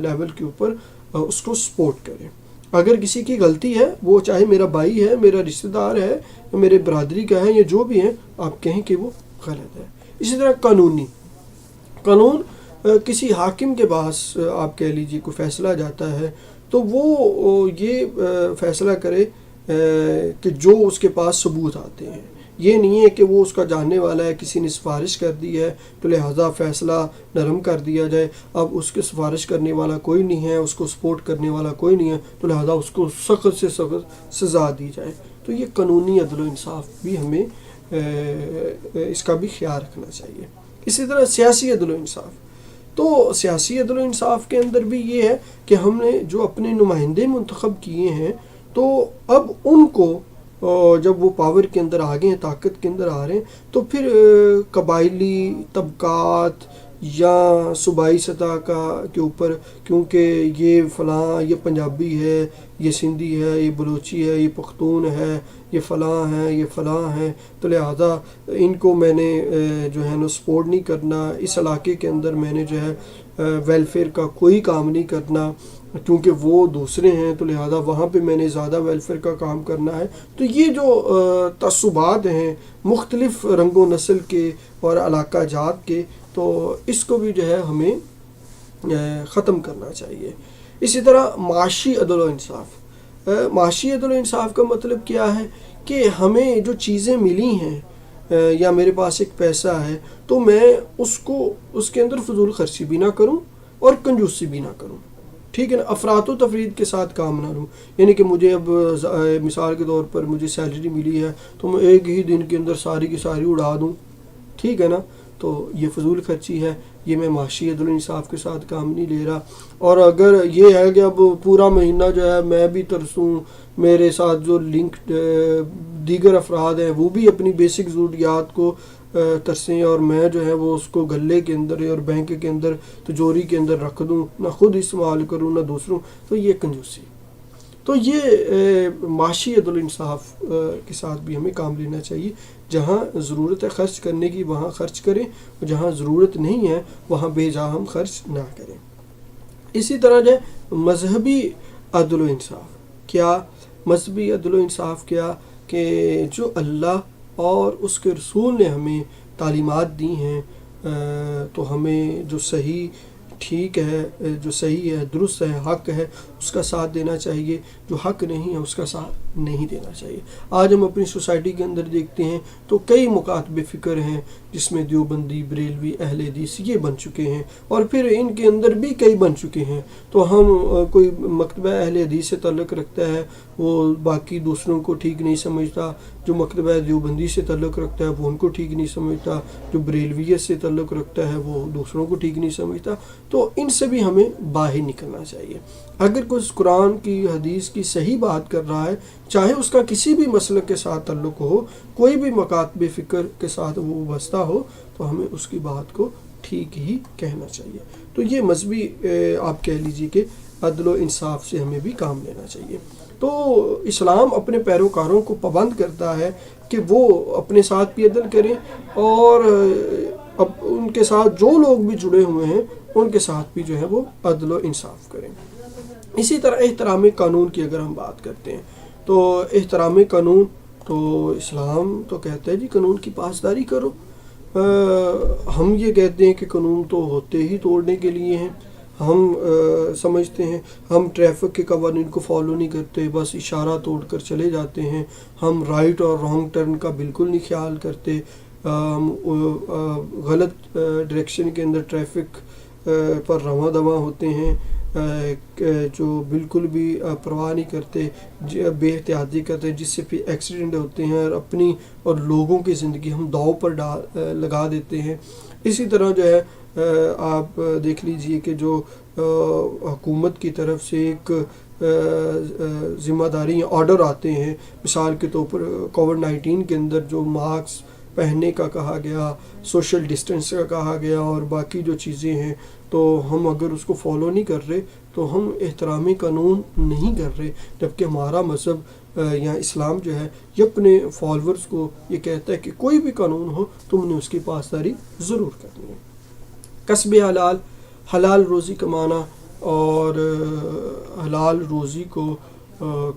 لیول کے اوپر اس کو سپورٹ کریں۔ اگر کسی کی غلطی ہے، وہ چاہے میرا بھائی ہے، میرا رشتہ دار ہے، میرے برادری کا ہے، یا جو بھی ہے، آپ کہیں کہ وہ غلط ہے۔ اسی طرح قانون کسی حاکم کے پاس آپ کہہ لیجیے کوئی فیصلہ جاتا ہے تو وہ یہ فیصلہ کرے کہ جو اس کے پاس ثبوت آتے ہیں. یہ نہیں ہے کہ وہ اس کا جاننے والا ہے، کسی نے سفارش کر دی ہے تو لہٰذا فیصلہ نرم کر دیا جائے. اب اس کے سفارش کرنے والا کوئی نہیں ہے، اس کو سپورٹ کرنے والا کوئی نہیں ہے تو لہٰذا اس کو سخت سے سخت سزا دی جائے. تو یہ قانونی عدل و انصاف بھی ہمیں اس کا بھی خیال رکھنا چاہیے. اسی طرح سیاسی عدل و انصاف. تو سیاسی عدل و انصاف کے اندر بھی یہ ہے کہ ہم نے جو اپنے نمائندے منتخب کیے ہیں تو اب ان کو جب وہ پاور کے اندر آ گئے ہیں، طاقت کے اندر آ رہے ہیں، تو پھر قبائلی طبقات یا صوبائی سطح کے اوپر، کیونکہ یہ فلاں، یہ پنجابی ہے، یہ سندھی ہے، یہ بلوچی ہے، یہ پختون ہے، یہ فلاں ہے، یہ فلاں ہے، تو لہٰذا ان کو میں نے جو ہے نا سپورٹ نہیں کرنا. اس علاقے کے اندر میں نے جو ہے ویلفیئر کا کوئی کام نہیں کرنا کیونکہ وہ دوسرے ہیں، تو لہٰذا وہاں پہ میں نے زیادہ ویلفیئر کا کام کرنا ہے. تو یہ جو تعصبات ہیں مختلف رنگ و نسل کے اور علاقہ جات کے، تو اس کو بھی جو ہے ہمیں ختم کرنا چاہیے. اسی طرح معاشی عدل و انصاف. معاشی عدل و انصاف کا مطلب کیا ہے کہ ہمیں جو چیزیں ملی ہیں یا میرے پاس ایک پیسہ ہے تو میں اس کے اندر فضول خرچی بھی نہ کروں اور کنجوسی بھی نہ کروں. ٹھیک ہے نا، افراط و تفرید کے ساتھ کام نہ لوں. یعنی کہ مجھے اب مثال کے طور پر مجھے سیلری ملی ہے تو میں ایک ہی دن کے اندر ساری کی ساری اڑا دوں. ٹھیک ہے نا، تو یہ فضول خرچی ہے، یہ میں معاشی عدل و انصاف کے ساتھ کام نہیں لے رہا. اور اگر یہ ہے کہ اب پورا مہینہ جو ہے میں بھی ترسوں، میرے ساتھ جو لنک دیگر افراد ہیں وہ بھی اپنی بیسک ضروریات کو ترسیں اور میں جو ہے وہ اس کو غلے کے اندر اور بینک کے اندر تجوری کے اندر رکھ دوں، نہ خود استعمال کروں نہ دوسروں، تو یہ کنجوسی. تو یہ معاشی عدل و انصاف کے ساتھ بھی ہمیں کام لینا چاہیے. جہاں ضرورت ہے خرچ کرنے کی وہاں خرچ کریں، اور جہاں ضرورت نہیں ہے وہاں بے جا ہم خرچ نہ کریں. اسی طرح جو ہے مذہبی عدل و انصاف. کیا مذہبی عدل و انصاف؟ کیا کہ جو اللہ اور اس کے رسول نے ہمیں تعلیمات دی ہیں تو ہمیں جو صحیح ٹھیک ہے، جو صحیح ہے، درست ہے، حق ہے، اس کا ساتھ دینا چاہیے. جو حق نہیں ہے اس کا ساتھ نہیں دینا چاہیے. آج ہم اپنی سوسائٹی کے اندر دیکھتے ہیں تو کئی مکاتب فکر ہیں جس میں دیوبندی، بریلوی، اہل حدیث یہ بن چکے ہیں، اور پھر ان کے اندر بھی کئی بن چکے ہیں. تو ہم کوئی مکتبہ اہل حدیث سے تعلق رکھتا ہے وہ باقی دوسروں کو ٹھیک نہیں سمجھتا، جو مکتبہ دیوبندی سے تعلق رکھتا ہے وہ ان کو ٹھیک نہیں سمجھتا، جو بریلویت سے تعلق رکھتا ہے وہ دوسروں کو ٹھیک نہیں سمجھتا. تو ان سے بھی ہمیں باہر نکلنا چاہیے. اگر کوئی قرآن کی حدیث کی صحیح بات کر رہا ہے، چاہے اس کا کسی بھی مسلک کے ساتھ تعلق ہو، کوئی بھی مکاتب فکر کے ساتھ وہ وابستہ ہو، تو ہمیں اس کی بات کو ٹھیک ہی کہنا چاہیے. تو یہ مذہبی آپ کہہ لیجیے کہ عدل و انصاف سے ہمیں بھی کام لینا چاہیے. تو اسلام اپنے پیروکاروں کو پابند کرتا ہے کہ وہ اپنے ساتھ بھی عدل کریں اور اب ان کے ساتھ جو لوگ بھی جڑے ہوئے ہیں ان کے ساتھ بھی جو ہے وہ عدل و انصاف کریں. اسی طرح احترام قانون کی اگر ہم بات کرتے ہیں تو احترام قانون تو اسلام تو کہتا ہے جی قانون کی پاسداری کرو. ہم یہ کہتے ہیں کہ قانون تو ہوتے ہی توڑنے کے لیے ہیں. ہم سمجھتے ہیں ہم ٹریفک کے قوانین کو فالو نہیں کرتے، بس اشارہ توڑ کر چلے جاتے ہیں. ہم رائٹ اور رانگ ٹرن کا بالکل نہیں خیال کرتے. غلط ڈائریکشن کے اندر ٹریفک پر رواں دواں ہوتے ہیں، جو بالکل بھی پرواہ نہیں کرتے، بے احتیاطی کرتے ہیں، جس سے پھر ایکسیڈنٹ ہوتے ہیں اور اپنی اور لوگوں کی زندگی ہم داؤ پر لگا دیتے ہیں. اسی طرح جو ہے آپ دیکھ لیجئے کہ جو حکومت کی طرف سے ایک ذمہ داری آرڈر آتے ہیں، مثال کے طور پر کووڈ-19 کے اندر جو ماسک پہننے کا کہا گیا، سوشل ڈسٹینس کا کہا گیا اور باقی جو چیزیں ہیں، تو ہم اگر اس کو فالو نہیں کر رہے تو ہم احترام قانون نہیں کر رہے. جبکہ ہمارا مذہب یا اسلام جو ہے یہ اپنے فالورز کو یہ کہتا ہے کہ کوئی بھی قانون ہو تم نے اس کی پاسداری ضرور کرنی ہے. کسب حلال، حلال روزی کمانا اور حلال روزی کو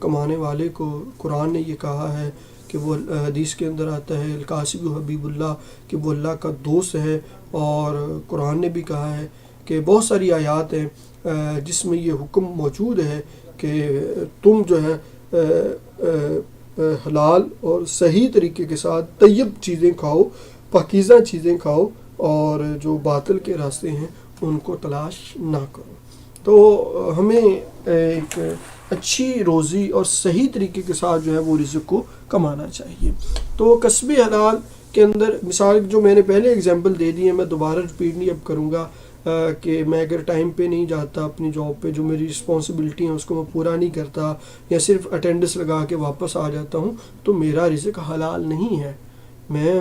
کمانے والے کو قرآن نے یہ کہا ہے کہ وہ حدیث کے اندر آتا ہے القاسم حبیب اللہ کہ وہ اللہ کا دوست ہے، اور قرآن نے بھی کہا ہے کہ بہت ساری آیات ہیں جس میں یہ حکم موجود ہے کہ تم جو ہے حلال اور صحیح طریقے کے ساتھ طیب چیزیں کھاؤ، پاکیزہ چیزیں کھاؤ، اور جو باطل کے راستے ہیں ان کو تلاش نہ کرو۔ تو ہمیں ایک اچھی روزی اور صحیح طریقے کے ساتھ جو ہے وہ رزق کو کمانا چاہیے۔ تو کسب حلال کے اندر مثال جو میں نے پہلے اگزامپل دے دی ہے، میں دوبارہ ریپیٹ نہیں اب کروں گا کہ میں اگر ٹائم پہ نہیں جاتا اپنی جاب پہ، جو میری رسپانسبلٹی ہیں اس کو میں پورا نہیں کرتا، یا صرف اٹینڈنس لگا کے واپس آ جاتا ہوں، تو میرا رزق حلال نہیں ہے۔ میں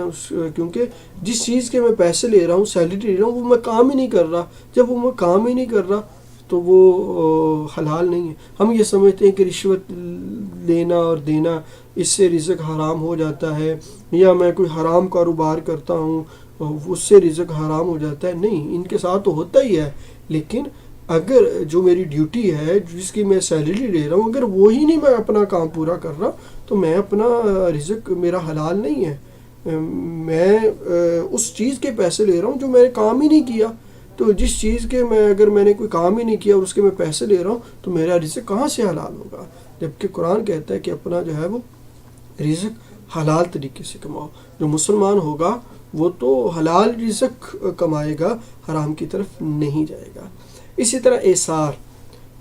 کیونکہ جس چیز کے میں پیسے لے رہا ہوں، سیلری لے رہا ہوں، وہ میں کام ہی نہیں کر رہا۔ جب وہ میں کام ہی نہیں کر رہا تو وہ حلال نہیں ہے۔ ہم یہ سمجھتے ہیں کہ رشوت لینا اور دینا اس سے رزق حرام ہو جاتا ہے، یا میں کوئی حرام کاروبار کرتا ہوں اس سے رزق حرام ہو جاتا ہے۔ نہیں، ان کے ساتھ تو ہوتا ہی ہے، لیکن اگر جو میری ڈیوٹی ہے جس کی میں سیلری لے رہا ہوں، اگر وہی نہیں میں اپنا کام پورا کر رہا تو میں اپنا رزق میرا حلال نہیں ہے۔ میں اس چیز کے پیسے لے رہا ہوں جو میں نے کام ہی نہیں کیا۔ تو جس چیز کے اگر میں نے کوئی کام ہی نہیں کیا اور اس کے میں پیسے لے رہا ہوں تو میرا رزق کہاں سے حلال ہوگا؟ جبکہ قرآن کہتا ہے کہ اپنا جو ہے وہ رزق حلال طریقے سے کماؤ۔ جو مسلمان ہوگا وہ تو حلال رزق کمائے گا، حرام کی طرف نہیں جائے گا۔ اسی طرح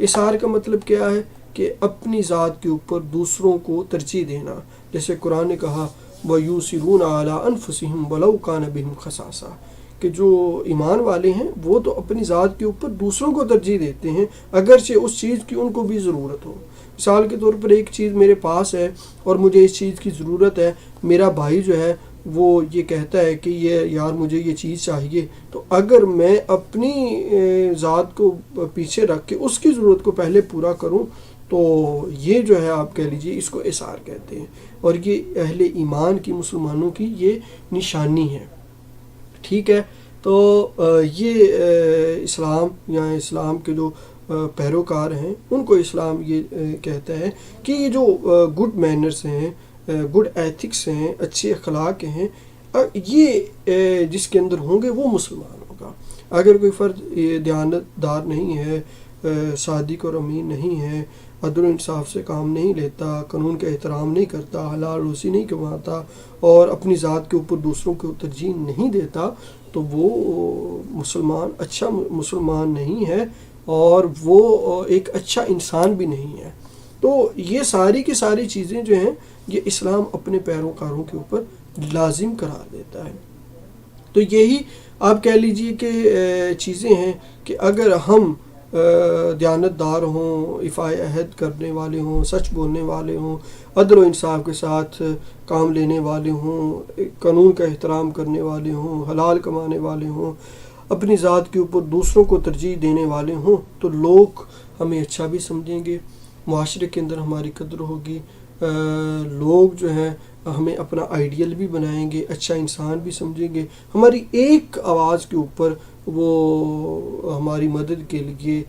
اثار کا مطلب کیا ہے؟ کہ اپنی ذات کے اوپر دوسروں کو ترجیح دینا۔ جیسے قرآن نے کہا وَيُؤْثِرُونَ عَلَىٰ أَنفُسِهِمْ وَلَوْ كَانَ بِهِمْ خَصَاصَةٌ، کہ جو ایمان والے ہیں وہ تو اپنی ذات کے اوپر دوسروں کو ترجیح دیتے ہیں اگرچہ اس چیز کی ان کو بھی ضرورت ہو۔ مثال کے طور پر ایک چیز میرے پاس ہے اور مجھے اس چیز کی ضرورت ہے، میرا بھائی جو ہے وہ یہ کہتا ہے کہ یار مجھے یہ چیز چاہیے، تو اگر میں اپنی ذات کو پیچھے رکھ کے اس کی ضرورت کو پہلے پورا کروں تو یہ جو ہے آپ کہہ لیجئے اس کو اثار کہتے ہیں، اور یہ اہل ایمان کی، مسلمانوں کی یہ نشانی ہے۔ ٹھیک ہے، تو یہ اسلام یا اسلام کے جو پیروکار ہیں ان کو اسلام یہ کہتا ہے کہ یہ جو گڈ مینرز ہیں، گڈ ایتھکس ہیں، اچھے اخلاق ہیں، یہ جس کے اندر ہوں گے وہ مسلمان ہوگا۔ اگر کوئی فرد دیانت دار نہیں ہے، صادق اور امین نہیں ہے، عدل و انصاف سے کام نہیں لیتا، قانون کا احترام نہیں کرتا، حلال روزی نہیں کماتا اور اپنی ذات کے اوپر دوسروں کو ترجیح نہیں دیتا، تو وہ مسلمان اچھا مسلمان نہیں ہے اور وہ ایک اچھا انسان بھی نہیں ہے۔ تو یہ ساری کی ساری چیزیں جو ہیں یہ اسلام اپنے پیروکاروں کے اوپر لازم قرار دیتا ہے۔ تو یہی آپ کہہ لیجئے کہ چیزیں ہیں کہ اگر ہم دیانت دار ہوں، ایفائے عہد کرنے والے ہوں، سچ بولنے والے ہوں، عدل و انصاف کے ساتھ کام لینے والے ہوں، قانون کا احترام کرنے والے ہوں، حلال کمانے والے ہوں، اپنی ذات کے اوپر دوسروں کو ترجیح دینے والے ہوں، تو لوگ ہمیں اچھا بھی سمجھیں گے، معاشرے کے اندر ہماری قدر ہوگی، لوگ جو ہیں ہمیں اپنا آئیڈیل بھی بنائیں گے، اچھا انسان بھی سمجھیں گے، ہماری ایک آواز کے اوپر وہ ہماری مدد کے لیے،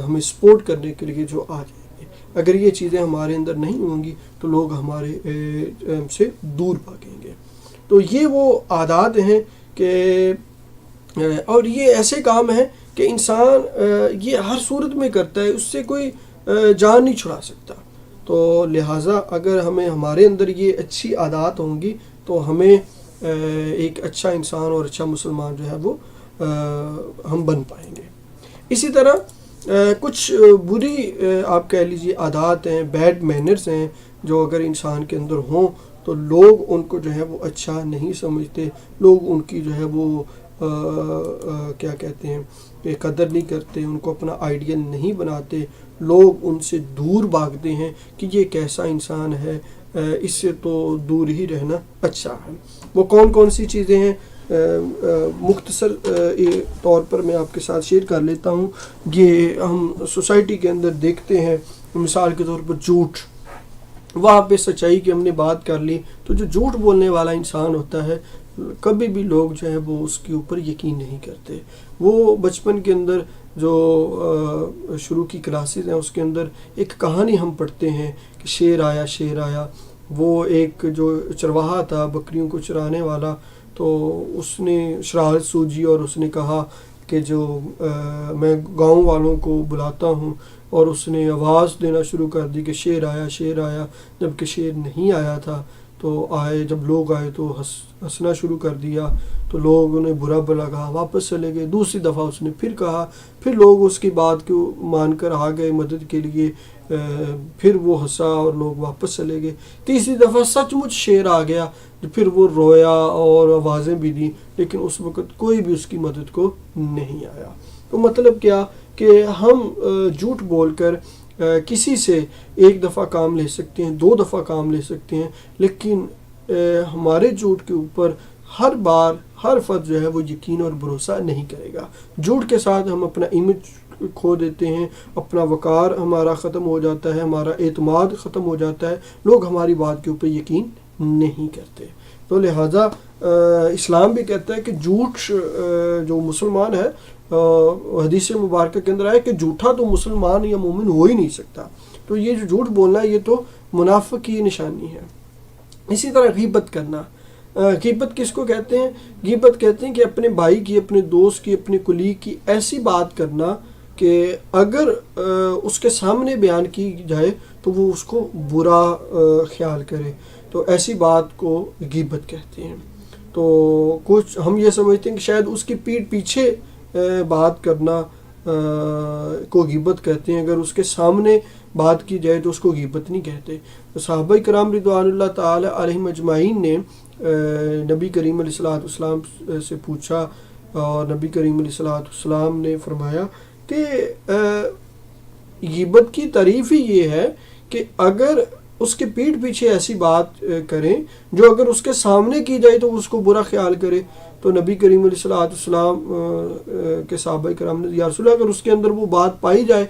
ہمیں سپورٹ کرنے کے لیے جو آ جائیں گے۔ اگر یہ چیزیں ہمارے اندر نہیں ہوں گی تو لوگ ہمارے سے دور بھاگیں گے۔ تو یہ وہ عادات ہیں کہ اور یہ ایسے کام ہیں کہ انسان یہ ہر صورت میں کرتا ہے، اس سے کوئی جان نہیں چھڑا سکتا۔ تو لہٰذا اگر ہمارے اندر یہ اچھی عادات ہوں گی تو ہمیں ایک اچھا انسان اور اچھا مسلمان جو ہے وہ ہم بن پائیں گے۔ اسی طرح کچھ بری آپ کہہ لیجیے عادات ہیں، بیڈ مینرز ہیں، جو اگر انسان کے اندر ہوں تو لوگ ان کو جو ہے وہ اچھا نہیں سمجھتے، لوگ ان کی جو ہے وہ کیا کہتے ہیں کہ قدر نہیں کرتے، ان کو اپنا آئیڈیل نہیں بناتے، لوگ ان سے دور بھاگتے ہیں کہ یہ کیسا انسان ہے، اس سے تو دور ہی رہنا اچھا ہے۔ وہ کون کون سی چیزیں ہیں مختصر طور پر میں آپ کے ساتھ شیئر کر لیتا ہوں۔ یہ ہم سوسائٹی کے اندر دیکھتے ہیں، مثال کے طور پر جھوٹ، وہاں پہ سچائی کی ہم نے بات کر لی، تو جو جھوٹ بولنے والا انسان ہوتا ہے کبھی بھی لوگ جو ہے وہ اس کے اوپر یقین نہیں کرتے۔ وہ بچپن کے اندر جو شروع کی کلاسز ہیں اس کے اندر ایک کہانی ہم پڑھتے ہیں کہ شیر آیا وہ ایک جو چرواہا تھا بکریوں کو چرانے والا، تو اس نے شرارت سوجی اور اس نے کہا کہ جو میں گاؤں والوں کو بلاتا ہوں، اور اس نے آواز دینا شروع کر دی کہ شیر آیا شیر آیا، جب کہ شیر نہیں آیا تھا۔ تو جب لوگ آئے تو ہنسنا شروع کر دیا، تو لوگوں نے برا بھلا کہا، واپس چلے گئے۔ دوسری دفعہ اس نے پھر کہا، پھر لوگ اس کی بات کو مان کر آ گئے مدد کے لیے، پھر وہ ہنسا اور لوگ واپس چلے گئے۔ تیسری دفعہ سچ مچ شیر آ گیا، پھر وہ رویا اور آوازیں بھی دیں، لیکن اس وقت کوئی بھی اس کی مدد کو نہیں آیا۔ تو مطلب کیا کہ ہم جھوٹ بول کر کسی سے ایک دفعہ کام لے سکتے ہیں، 2 دفعہ کام لے سکتے ہیں، لیکن ہمارے جھوٹ کے اوپر ہر بار ہر فرد جو ہے وہ یقین اور بھروسہ نہیں کرے گا۔ جھوٹ کے ساتھ ہم اپنا امیج کھو دیتے ہیں، اپنا وقار ہمارا ختم ہو جاتا ہے، ہمارا اعتماد ختم ہو جاتا ہے، لوگ ہماری بات کے اوپر یقین نہیں کرتے۔ تو لہٰذا اسلام بھی کہتا ہے کہ جھوٹ جو مسلمان ہے، حدیث مبارکہ کے اندر آیا کہ جھوٹا تو مسلمان یا مومن ہو ہی نہیں سکتا۔ تو یہ جو جھوٹ بولنا ہے یہ تو منافق کی نشانی ہے۔ اسی طرح غیبت کرنا، غیبت کس کو کہتے ہیں؟ غیبت کہتے ہیں کہ اپنے بھائی کی، اپنے دوست کی، اپنے کلیگ کی ایسی بات کرنا کہ اگر اس کے سامنے بیان کی جائے تو وہ اس کو برا خیال کرے، تو ایسی بات کو غیبت کہتے ہیں۔ تو کچھ ہم یہ سمجھتے ہیں کہ شاید اس کی پیٹھ پیچھے بات کرنا کو غیبت کہتے ہیں، اگر اس کے سامنے بات کی جائے تو اس کو غیبت نہیں کہتے۔ صحابہ کرام رضوان اللہ تعالی علیہم اجمعین نے نبی کریم علیہ السلام سے پوچھا، اور نبی کریم علیہ السلام نے فرمایا کہ غیبت کی تعریف ہی یہ ہے کہ اگر اس کے پیٹھ پیچھے ایسی بات کریں جو اگر اس کے سامنے کی جائے تو اس کو برا خیال کرے۔ تو نبی کریم علیہ السلام کے صحابہ کرام نے، یا رسول اللہ اگر اس کے اندر وہ بات پائی جائے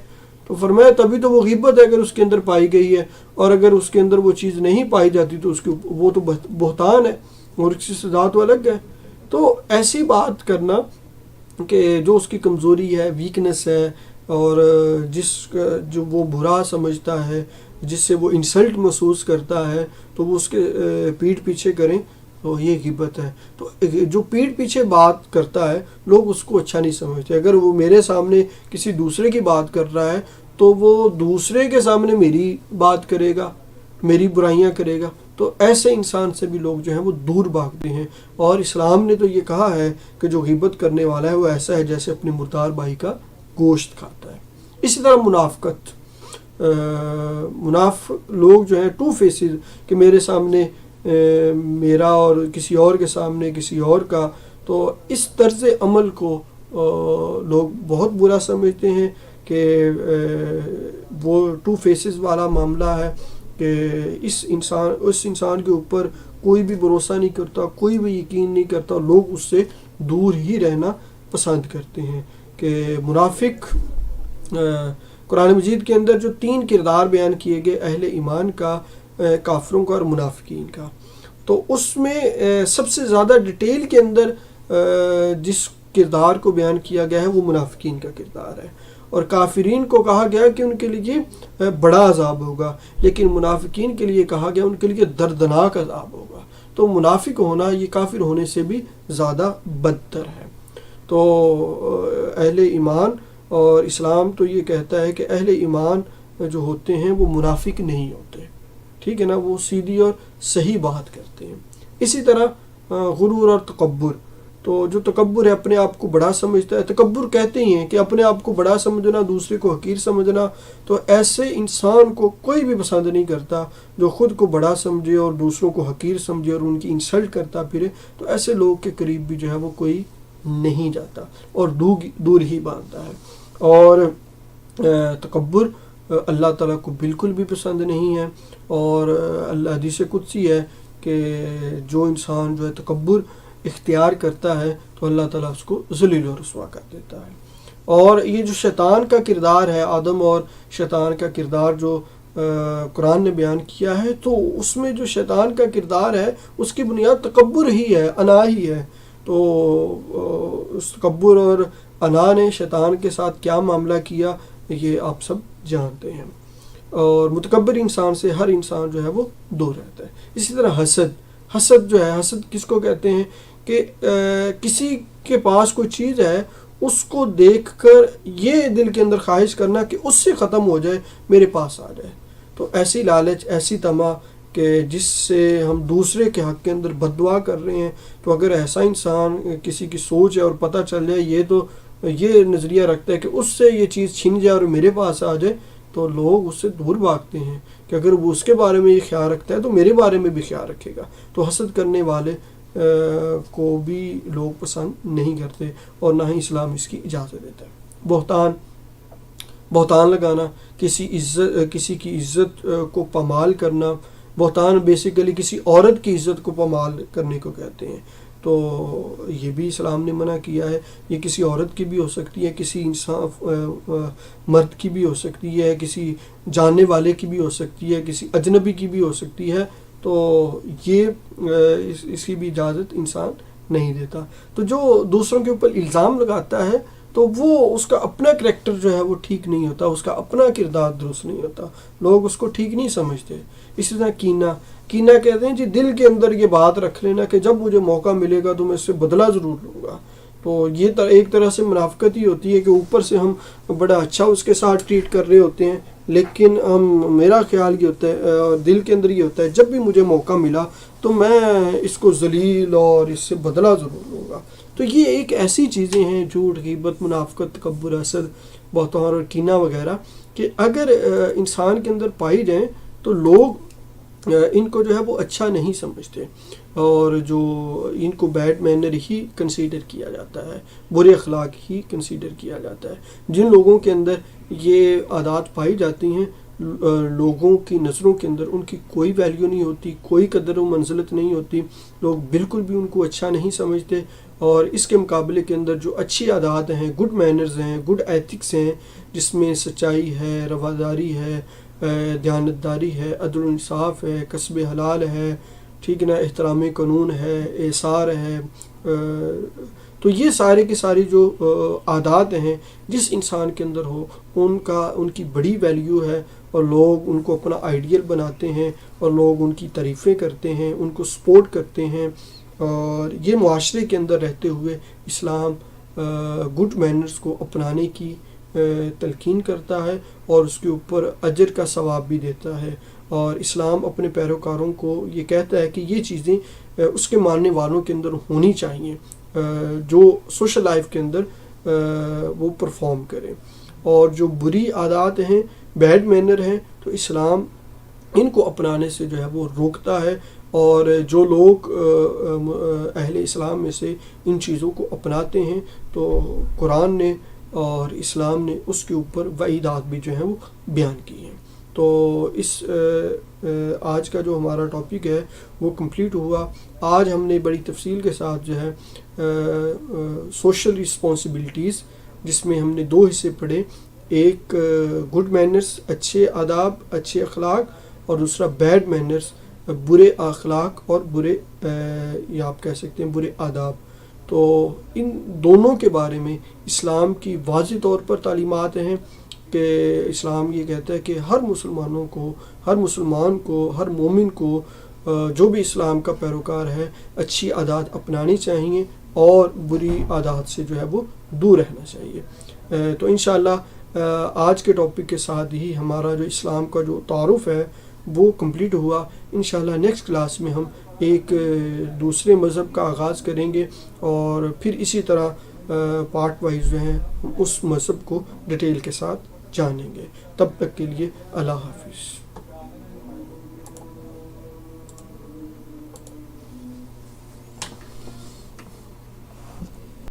تو فرمایا تبھی تو وہ غیبت ہے اگر اس کے اندر پائی گئی ہے، اور اگر اس کے اندر وہ چیز نہیں پائی جاتی تو وہ تو بہتان ہے اور اس کی سزا تو الگ ہے۔ تو ایسی بات کرنا کہ جو اس کی کمزوری ہے، ویکنس ہے، اور جو وہ برا سمجھتا ہے، جس سے وہ انسلٹ محسوس کرتا ہے، تو وہ اس کے پیٹھ پیچھے کریں تو یہ غیبت ہے۔ تو جو پیٹھ پیچھے بات کرتا ہے لوگ اس کو اچھا نہیں سمجھتے۔ اگر وہ میرے سامنے کسی دوسرے کی بات کر رہا ہے تو وہ دوسرے کے سامنے میری بات کرے گا، میری برائیاں کرے گا، تو ایسے انسان سے بھی لوگ جو ہیں وہ دور بھاگتے ہیں۔ اور اسلام نے تو یہ کہا ہے کہ جو غیبت کرنے والا ہے وہ ایسا ہے جیسے اپنے مردار بھائی کا گوشت کھاتا ہے۔ اسی طرح منافقت، منافق لوگ جو ہیں 2 فیسز، کہ میرے سامنے میرا اور کسی اور کے سامنے کسی اور کا، تو اس طرز عمل کو لوگ بہت برا سمجھتے ہیں کہ وہ 2 فیسز والا معاملہ ہے کہ اس انسان کے اوپر کوئی بھی بھروسہ نہیں کرتا، کوئی بھی یقین نہیں کرتا، لوگ اس سے دور ہی رہنا پسند کرتے ہیں۔ کہ منافق، قرآن مجید کے اندر جو 3 کردار بیان کیے گئے، اہل ایمان کا، کافروں کا اور منافقین کا، تو اس میں سب سے زیادہ ڈیٹیل کے اندر جس کردار کو بیان کیا گیا ہے وہ منافقین کا کردار ہے، اور کافرین کو کہا گیا کہ ان کے لیے بڑا عذاب ہوگا، لیکن منافقین کے لیے کہا گیا ان کے لیے دردناک عذاب ہوگا۔ تو منافق ہونا یہ کافر ہونے سے بھی زیادہ بدتر ہے۔ تو اہل ایمان، اور اسلام تو یہ کہتا ہے کہ اہل ایمان جو ہوتے ہیں وہ منافق نہیں ہوتے، ٹھیک ہے نا، وہ سیدھی اور صحیح بات کرتے ہیں۔ اسی طرح غرور اور تکبر، تو جو تکبر ہے اپنے آپ کو بڑا سمجھتا ہے، تکبر کہتے ہی ہیں کہ اپنے آپ کو بڑا سمجھنا، دوسرے کو حقیر سمجھنا، تو ایسے انسان کو کوئی بھی پسند نہیں کرتا جو خود کو بڑا سمجھے اور دوسروں کو حقیر سمجھے اور ان کی انسلٹ کرتا پھرے، تو ایسے لوگ کے قریب بھی جو ہے وہ کوئی نہیں جاتا اور دور ہی باندھتا ہے۔ اور تکبر اللہ تعالیٰ کو بالکل بھی پسند نہیں ہے، اور اللہ حدیث قدسی ہے کہ جو انسان جو ہے تکبر اختیار کرتا ہے تو اللہ تعالیٰ اس کو ذلیل و رسوا کر دیتا ہے۔ اور یہ جو شیطان کا کردار ہے، آدم اور شیطان کا کردار جو قرآن نے بیان کیا ہے، تو اس میں جو شیطان کا کردار ہے اس کی بنیاد تکبر ہی ہے، انا ہی ہے۔ تو اس تکبر اور انا نے شیطان کے ساتھ کیا معاملہ کیا یہ آپ سب جانتے ہیں۔ اور متکبر انسان سے ہر انسان جو ہے وہ دور رہتا ہے۔ اسی طرح حسد جو ہے، حسد کس کو کہتے ہیں کہ کسی کے پاس کوئی چیز ہے، اس کو دیکھ کر یہ دل کے اندر خواہش کرنا کہ اس سے ختم ہو جائے، میرے پاس آ جائے۔ تو ایسی لالچ، ایسی طمع کہ جس سے ہم دوسرے کے حق کے اندر بد دعا کر رہے ہیں، تو اگر ایسا انسان کسی کی سوچ ہے اور پتہ چل جائے یہ نظریہ رکھتا ہے کہ اس سے یہ چیز چھن جائے اور میرے پاس آ جائے، تو لوگ اس سے دور بھاگتے ہیں کہ اگر وہ اس کے بارے میں یہ خیال رکھتا ہے تو میرے بارے میں بھی خیال رکھے گا۔ تو حسد کرنے والے کو بھی لوگ پسند نہیں کرتے، اور نہ ہی اسلام اس کی اجازت دیتا ہے۔ بہتان لگانا، کسی کی عزت کو پامال کرنا۔ بہتان بیسیکلی کسی عورت کی عزت کو پامال کرنے کو کہتے ہیں، تو یہ بھی اسلام نے منع کیا ہے۔ یہ کسی عورت کی بھی ہو سکتی ہے، کسی انسان مرد کی بھی ہو سکتی ہے، کسی جاننے والے کی بھی ہو سکتی ہے، کسی اجنبی کی بھی ہو سکتی ہے، تو یہ اس کی بھی اجازت انسان نہیں دیتا۔ تو جو دوسروں کے اوپر الزام لگاتا ہے تو وہ اس کا اپنا کریکٹر جو ہے وہ ٹھیک نہیں ہوتا، اس کا اپنا کردار درست نہیں ہوتا، لوگ اس کو ٹھیک نہیں سمجھتے۔ اسی طرح کینہ کہتے ہیں جی دل کے اندر یہ بات رکھ لینا کہ جب مجھے موقع ملے گا تو میں اس سے بدلہ ضرور لوں گا۔ تو یہ ایک طرح سے منافقت ہی ہوتی ہے کہ اوپر سے ہم بڑا اچھا اس کے ساتھ ٹریٹ کر رہے ہوتے ہیں، لیکن میرا خیال یہ ہوتا ہے اور دل کے اندر یہ ہوتا ہے جب بھی مجھے موقع ملا تو میں اس کو ذلیل اور اس سے بدلہ ضرور لوں گا۔ تو یہ ایک ایسی چیزیں ہیں، جھوٹ، غیبت، منافقت، تکبر، حسد، بہتان اور کینہ وغیرہ، کہ اگر انسان کے اندر پائی جائیں تو لوگ ان کو جو ہے وہ اچھا نہیں سمجھتے، اور جو ان کو بیڈ مینر ہی کنسیڈر کیا جاتا ہے، برے اخلاق ہی کنسیڈر کیا جاتا ہے۔ جن لوگوں کے اندر یہ عادات پائی جاتی ہیں، لوگوں کی نظروں کے اندر ان کی کوئی ویلیو نہیں ہوتی، کوئی قدر و منزلت نہیں ہوتی، لوگ بالکل بھی ان کو اچھا نہیں سمجھتے۔ اور اس کے مقابلے کے اندر جو اچھی عادات ہیں، گڈ مینرز ہیں، گڈ ایتھکس ہیں، جس میں سچائی ہے، رواداری ہے، دیانتداری ہے، عدل و انصاف ہے، کسب حلال ہے، ٹھیک ہے نا، احترام قانون ہے، احسار ہے، تو یہ سارے کی ساری جو عادات ہیں جس انسان کے اندر ہو ان کی بڑی ویلیو ہے، اور لوگ ان کو اپنا آئیڈیل بناتے ہیں، اور لوگ ان کی تعریفیں کرتے ہیں، ان کو سپورٹ کرتے ہیں۔ اور یہ معاشرے کے اندر رہتے ہوئے اسلام گڈ مینرز کو اپنانے کی تلقین کرتا ہے، اور اس کے اوپر اجر کا ثواب بھی دیتا ہے۔ اور اسلام اپنے پیروکاروں کو یہ کہتا ہے کہ یہ چیزیں اس کے ماننے والوں کے اندر ہونی چاہیے، جو سوشل لائف کے اندر وہ پرفارم کریں۔ اور جو بری عادات ہیں، بیڈ مینر ہیں، تو اسلام ان کو اپنانے سے جو ہے وہ روکتا ہے، اور جو لوگ اہل اسلام میں سے ان چیزوں کو اپناتے ہیں تو قرآن نے اور اسلام نے اس کے اوپر وعیدات بھی جو ہیں وہ بیان کی ہیں۔ تو اس آج کا جو ہمارا ٹاپک ہے وہ کمپلیٹ ہوا۔ آج ہم نے بڑی تفصیل کے ساتھ جو ہے سوشل رسپانسبلٹیز، جس میں ہم نے 2 حصے پڑھے، ایک گڈ مینرز، اچھے آداب، اچھے اخلاق، اور دوسرا بیڈ مینرز، برے اخلاق اور برے یا آپ کہہ سکتے ہیں برے آداب۔ تو ان دونوں کے بارے میں اسلام کی واضح طور پر تعلیمات ہیں کہ اسلام یہ کہتا ہے کہ ہر مسلمان کو، ہر مومن کو، جو بھی اسلام کا پیروکار ہے، اچھی عادات اپنانی چاہیے اور بری عادات سے جو ہے وہ دور رہنا چاہیے۔ تو انشاءاللہ آج کے ٹاپک کے ساتھ ہی ہمارا جو اسلام کا جو تعارف ہے وہ کمپلیٹ ہوا۔ انشاءاللہ نیکسٹ کلاس میں ہم ایک دوسرے مذہب کا آغاز کریں گے، اور پھر اسی طرح پارٹ وائز جو ہیں اس مذہب کو ڈیٹیل کے ساتھ جانیں گے۔ تب تک کے لیے اللہ حافظ۔